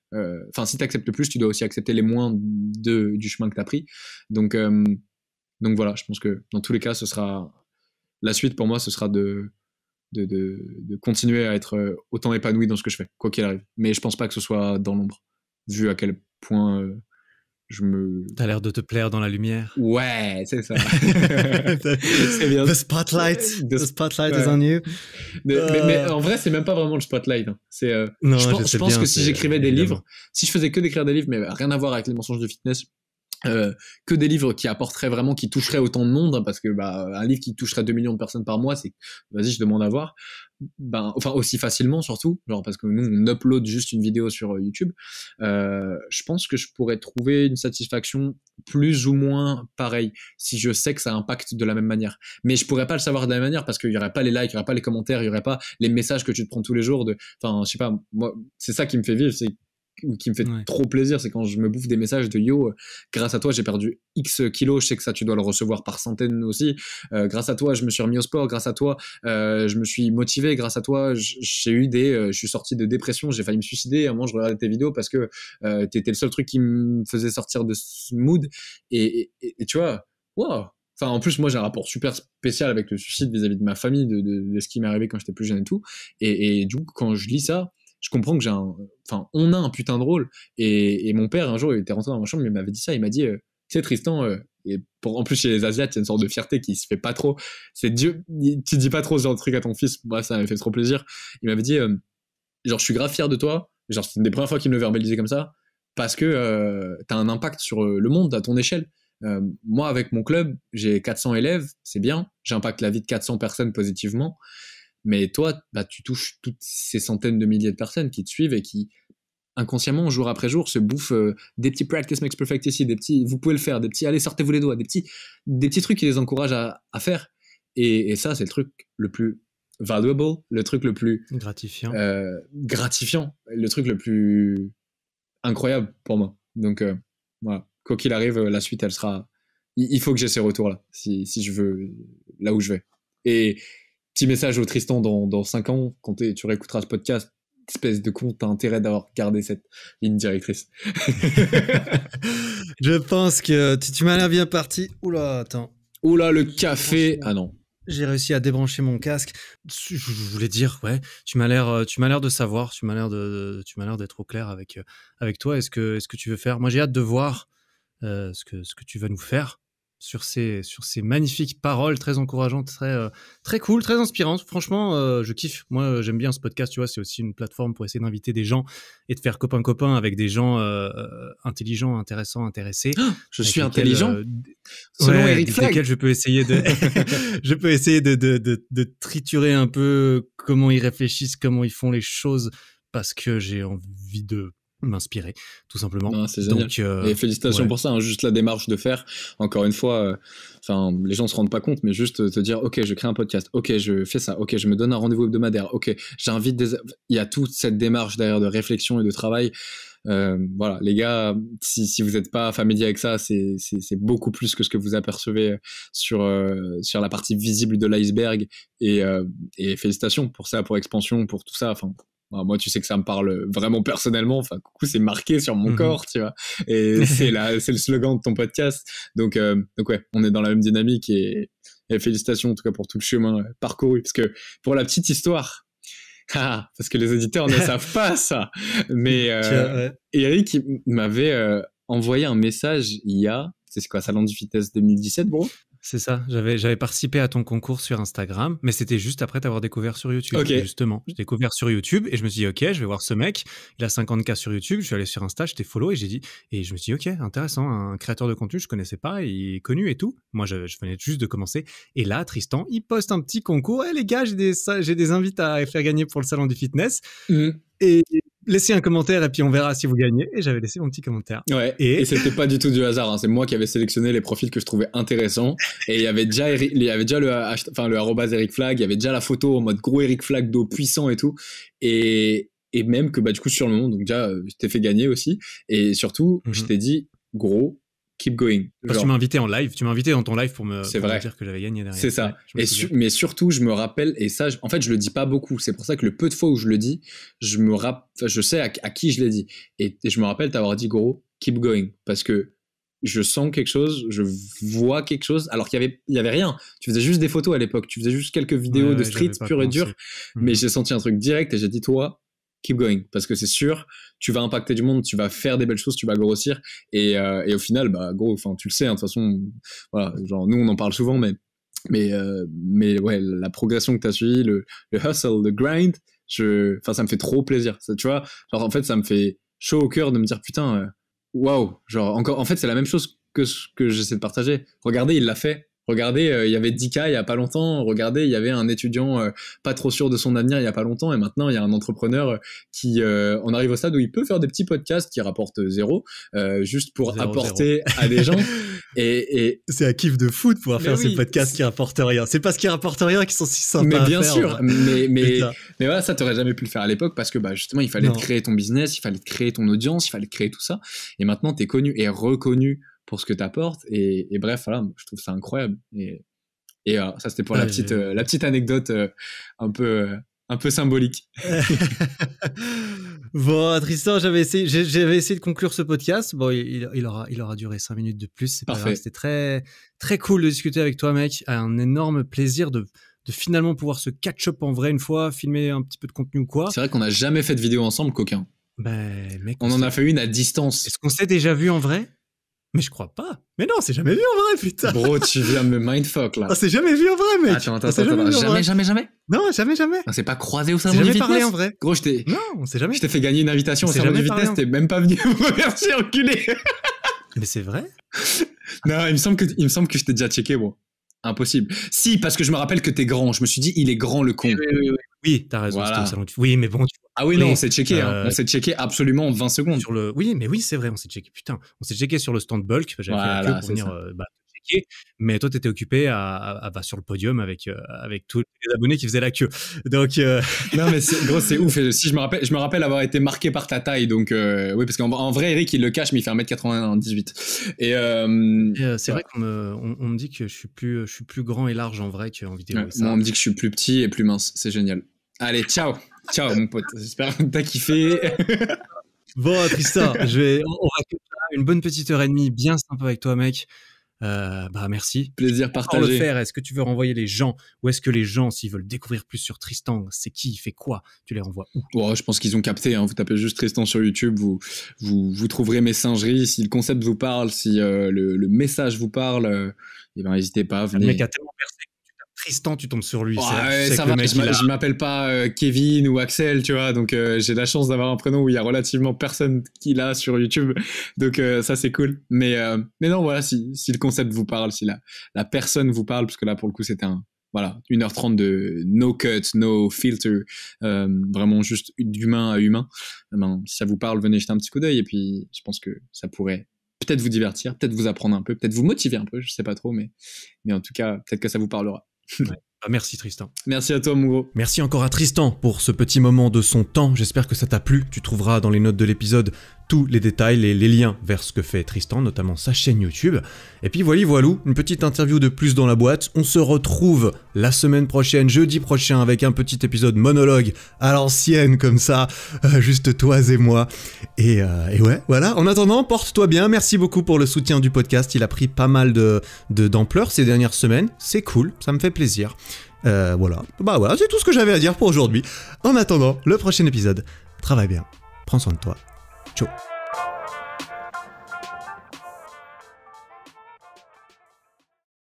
Si t'acceptes le plus, tu dois aussi accepter les moins du chemin que t'as pris. Donc voilà, je pense que dans tous les cas, ce sera la suite pour moi, ce sera de continuer à être autant épanoui dans ce que je fais, quoi qu'il arrive. Mais je pense pas que ce soit dans l'ombre, vu à quel point T'as l'air de te plaire dans la lumière. Ouais, c'est ça. C'est bien. The spotlight is on you. Mais en vrai, c'est même pas vraiment le spotlight. Hein. Non, je pense que si j'écrivais des évidemment. livres, si je faisais que d'écrire des livres, mais rien à voir avec les mensonges de fitness, que des livres qui apporteraient vraiment, qui toucheraient autant de monde, parce que un livre qui toucherait 2 millions de personnes par mois, c'est vas-y, je demande à voir. Enfin aussi facilement surtout, genre parce que nous on upload juste une vidéo sur YouTube. Je pense que je pourrais trouver une satisfaction plus ou moins pareille si je sais que ça impacte de la même manière. Mais je pourrais pas le savoir de la même manière parce qu'il y aurait pas les likes, il y aurait pas les commentaires, il y aurait pas les messages que tu te prends tous les jours enfin je sais pas, moi c'est ça qui me fait vivre, c'est qui me fait trop plaisir, c'est quand je me bouffe des messages de yo, grâce à toi j'ai perdu X kilos, je sais que ça tu dois le recevoir par centaines aussi, grâce à toi je me suis remis au sport, grâce à toi je me suis motivé, grâce à toi j'ai eu je suis sorti de dépression, j'ai failli me suicider, à un moment je regardais tes vidéos parce que t'étais le seul truc qui me faisait sortir de ce mood et tu vois, wow. Enfin, en plus, moi, j'ai un rapport super spécial avec le suicide vis-à-vis de ma famille, de ce qui m'est arrivé quand j'étais plus jeune et tout. Et du coup, quand je lis ça, je comprends que on a un putain de rôle. Et mon père, un jour, il était rentré dans ma chambre, il m'avait dit ça, il m'a dit, tu sais, Tristan, en plus, chez les Asiates, il y a une sorte de fierté qui se fait pas trop. C'est Dieu, tu dis pas trop ce genre de truc à ton fils. Bref, ça m'avait fait trop plaisir. Il m'avait dit, genre, je suis grave fier de toi. Genre, c'est une des premières fois qu'il me le verbalisait comme ça. Parce que t'as un impact sur le monde à ton échelle. Moi, avec mon club, j'ai 400 élèves, c'est bien. J'impacte la vie de 400 personnes positivement. Mais toi, tu touches toutes ces centaines de milliers de personnes qui te suivent et qui, inconsciemment, jour après jour, se bouffent des petits practice makes perfect ici, des petits, vous pouvez le faire, des petits, allez, sortez-vous les doigts, des petits trucs qui les encouragent à faire. Et ça, c'est le truc le plus valuable, le truc le plus gratifiant, le truc le plus incroyable pour moi. Donc, voilà. Quoi qu'il arrive, la suite, elle sera... Il faut que j'ai ces retours-là, si je veux, là où je vais. Et petit message au Tristan dans 5 ans, quand tu réécouteras ce podcast, espèce de con, t'as intérêt d'avoir gardé cette ligne directrice. Je pense que tu m'as l'air bien parti. Oula, attends. Oula, le café. Ah non. J'ai réussi à débrancher mon casque. Je voulais dire, ouais, tu m'as l'air de savoir, tu m'as l'air d'être au clair avec toi. Est-ce que tu veux faire? Moi, j'ai hâte de voir ce que tu vas nous faire sur ces magnifiques paroles très encourageantes, très cool, très inspirantes. Franchement, je kiffe. Moi, j'aime bien ce podcast, tu vois, c'est aussi une plateforme pour essayer d'inviter des gens et de faire copain-copain avec des gens intelligents, intéressants, intéressés. Je suis intelligent selon Eric Flag. Desquels je peux essayer de triturer un peu comment ils réfléchissent, comment ils font les choses, parce que j'ai envie de m'inspirer, tout simplement. Non, c'est génial. Donc, et félicitations pour ça, hein, juste la démarche de faire. Encore une fois, les gens se rendent pas compte, mais juste te dire, ok, je crée un podcast, ok, je fais ça, ok, je me donne un rendez-vous hebdomadaire, ok, j'invite il y a toute cette démarche derrière de réflexion et de travail. Voilà, les gars, si vous n'êtes pas familier avec ça, c'est beaucoup plus que ce que vous apercevez sur la partie visible de l'iceberg. Et félicitations pour ça, pour Expansion, pour tout ça. Enfin, moi, tu sais que ça me parle vraiment personnellement. Enfin, coucou, c'est marqué sur mon corps, tu vois. Et c'est le slogan de ton podcast. Donc ouais, on est dans la même dynamique et félicitations en tout cas pour tout le chemin parcouru. Parce que pour la petite histoire, parce que les auditeurs ne savent pas ça, mais Eric m'avait envoyé un message c'est quoi, Salon du Fitness 2017, bro? C'est ça, j'avais participé à ton concours sur Instagram, mais c'était juste après t'avoir découvert sur YouTube. Okay. Justement, j'ai découvert sur YouTube et je me suis dit, ok, je vais voir ce mec, il a 50K sur YouTube, je suis allé sur Insta, je t'ai follow et je me suis dit, ok, intéressant, un créateur de contenu, je connaissais pas, il est connu et tout. Moi, je venais juste de commencer. Et là, Tristan, il poste un petit concours. Les gars, j'ai des invites à faire gagner pour le Salon du Fitness. Et laissez un commentaire et puis on verra si vous gagnez. Et j'avais laissé mon petit commentaire. Ouais. Et c'était pas du tout du hasard. Hein. C'est moi qui avais sélectionné les profils que je trouvais intéressants. Et il y avait déjà le arrobase Eric Flag. Il y avait déjà la photo en mode gros Eric Flag d'eau puissant et tout. Et même que du coup sur le moment, donc déjà je t'ai fait gagner aussi. Et surtout, je t'ai dit gros. Keep going. Parce que tu m'as invité en live, tu m'as invité dans ton live pour me dire que j'avais gagné derrière. C'est ça. Ouais, mais surtout, je me rappelle, et ça, en fait, je le dis pas beaucoup. C'est pour ça que le peu de fois où je le dis, je sais à qui je l'ai dit. Et je me rappelle t'avoir dit, gros, keep going. Parce que je sens quelque chose, je vois quelque chose, alors qu'il y avait rien. Tu faisais juste des photos à l'époque, tu faisais juste quelques vidéos de street pur et dur. Mais j'ai senti un truc direct et j'ai dit, toi, keep going, parce que c'est sûr, tu vas impacter du monde, tu vas faire des belles choses, tu vas grossir, et au final, gros, enfin, tu le sais, de toute façon, voilà, genre, nous, on en parle souvent, mais ouais, la progression que t'as suivie, le hustle, le grind, ça me fait trop plaisir, ça, tu vois, genre, en fait, ça me fait chaud au cœur de me dire, putain, waouh, genre, encore, en fait, c'est la même chose que ce que j'essaie de partager. Regardez, il l'a fait. Regardez, il y avait 10K il y a pas longtemps. Regardez, il y avait un étudiant pas trop sûr de son avenir il y a pas longtemps. Et maintenant, il y a un entrepreneur qui, on arrive au stade où il peut faire des petits podcasts qui rapportent zéro, juste pour apporter à des gens. Et c'est un kiff de fou de pouvoir faire oui, ces podcasts qui rapportent rien. C'est parce qu'ils rapportent rien qu'ils sont si sympas mais bien à faire. sûr, mais voilà, ça t'aurais jamais pu le faire à l'époque parce que bah justement il fallait te créer ton business, il fallait te créer ton audience, il fallait te créer tout ça. Et maintenant t'es connu et reconnu pour ce que t'apportes. Et bref, voilà, je trouve ça incroyable. Et ça c'était pour la petite anecdote un peu symbolique. Bon, Tristan, j'avais essayé de conclure ce podcast. Bon, il aura duré 5 minutes de plus. C'est pas grave. C'était très, très cool de discuter avec toi, mec. Un énorme plaisir de finalement pouvoir se catch-up en vrai une fois, filmer un petit peu de contenu ou quoi. C'est vrai qu'on n'a jamais fait de vidéo ensemble, coquin. Ben, mec. On en a fait une à distance. Est-ce qu'on s'est déjà vu en vrai? Mais je crois pas. Mais non, on s'est jamais vu en vrai, putain. Bro, tu viens de me mindfuck, là. On s'est jamais vu en vrai, mec. Attends. Jamais. Non, jamais. On s'est pas croisé au sein de de jamais parlé en vrai. Gros, Non, on s'est jamais. Je t'ai fait gagner une invitation au salon du vitesse, t'es même pas venu me remercier, enculé. Mais c'est vrai? Non, il me semble que je t'ai déjà checké, bro. Impossible. Si, parce que je me rappelle que t'es grand. Je me suis dit, il est grand, le con. Oui, t'as raison. Voilà. Oui, mais bon. Ah oui, non, on s'est checké. On s'est checké absolument 20 secondes. Oui, c'est vrai, on s'est checké. Putain, on s'est checké sur le stand bulk. J'avais fait la queue pour venir checker. Mais toi, t'étais occupé sur le podium avec tous les abonnés qui faisaient la queue. Donc. Non, mais gros, c'est ouf. Si je me rappelle avoir été marqué par ta taille. Donc, oui, parce qu'en vrai, Eric, il le cache, mais il fait 1m98. Et c'est vrai qu'on me dit que je suis plus grand et large en vrai qu'en vidéo. Ouais, moi, on me dit que je suis plus petit et plus mince. C'est génial. Allez, ciao, mon pote. J'espère que t'as kiffé. Bon, Tristan, on va faire une bonne petite heure et demie bien sympa avec toi, mec. Merci. Plaisir partagé. Pour le faire, est-ce que tu veux renvoyer les gens ou est-ce que les gens, s'ils veulent découvrir plus sur Tristan, c'est qui, il fait quoi, tu les renvoies où? Je pense qu'ils ont capté. Vous tapez juste Tristan sur YouTube, vous trouverez mes singeries. Si le concept vous parle, si le message vous parle, n'hésitez pas. Venez. Le mec a tellement percé. Tristan, tu tombes sur lui. Ça va, je m'appelle pas Kevin ou Axel, tu vois, donc j'ai la chance d'avoir un prénom où il y a relativement personne qui l'a sur YouTube, donc ça c'est cool. Mais non, voilà, si le concept vous parle, si la personne vous parle, parce que là pour le coup c'était 1h30 de no cut, no filter, vraiment juste d'humain à humain. Si ça vous parle, venez jeter un petit coup d'œil et puis je pense que ça pourrait peut-être vous divertir, peut-être vous apprendre un peu, peut-être vous motiver un peu, je sais pas trop, mais en tout cas peut-être que ça vous parlera. Ouais. Merci Tristan. Merci à toi mon gros. Merci encore à Tristan pour ce petit moment de son temps. J'espère que ça t'a plu. Tu trouveras dans les notes de l'épisode tous les détails et les liens vers ce que fait Tristan, notamment sa chaîne YouTube. Et puis voilou, une petite interview de plus dans la boîte. On se retrouve la semaine prochaine, jeudi prochain, avec un petit épisode monologue à l'ancienne comme ça, juste toi et moi. Et ouais, voilà. En attendant, porte-toi bien. Merci beaucoup pour le soutien du podcast. Il a pris pas mal d'ampleur ces dernières semaines. C'est cool, ça me fait plaisir. Voilà, c'est tout ce que j'avais à dire pour aujourd'hui. En attendant, le prochain épisode, travaille bien, prends soin de toi. Ciao.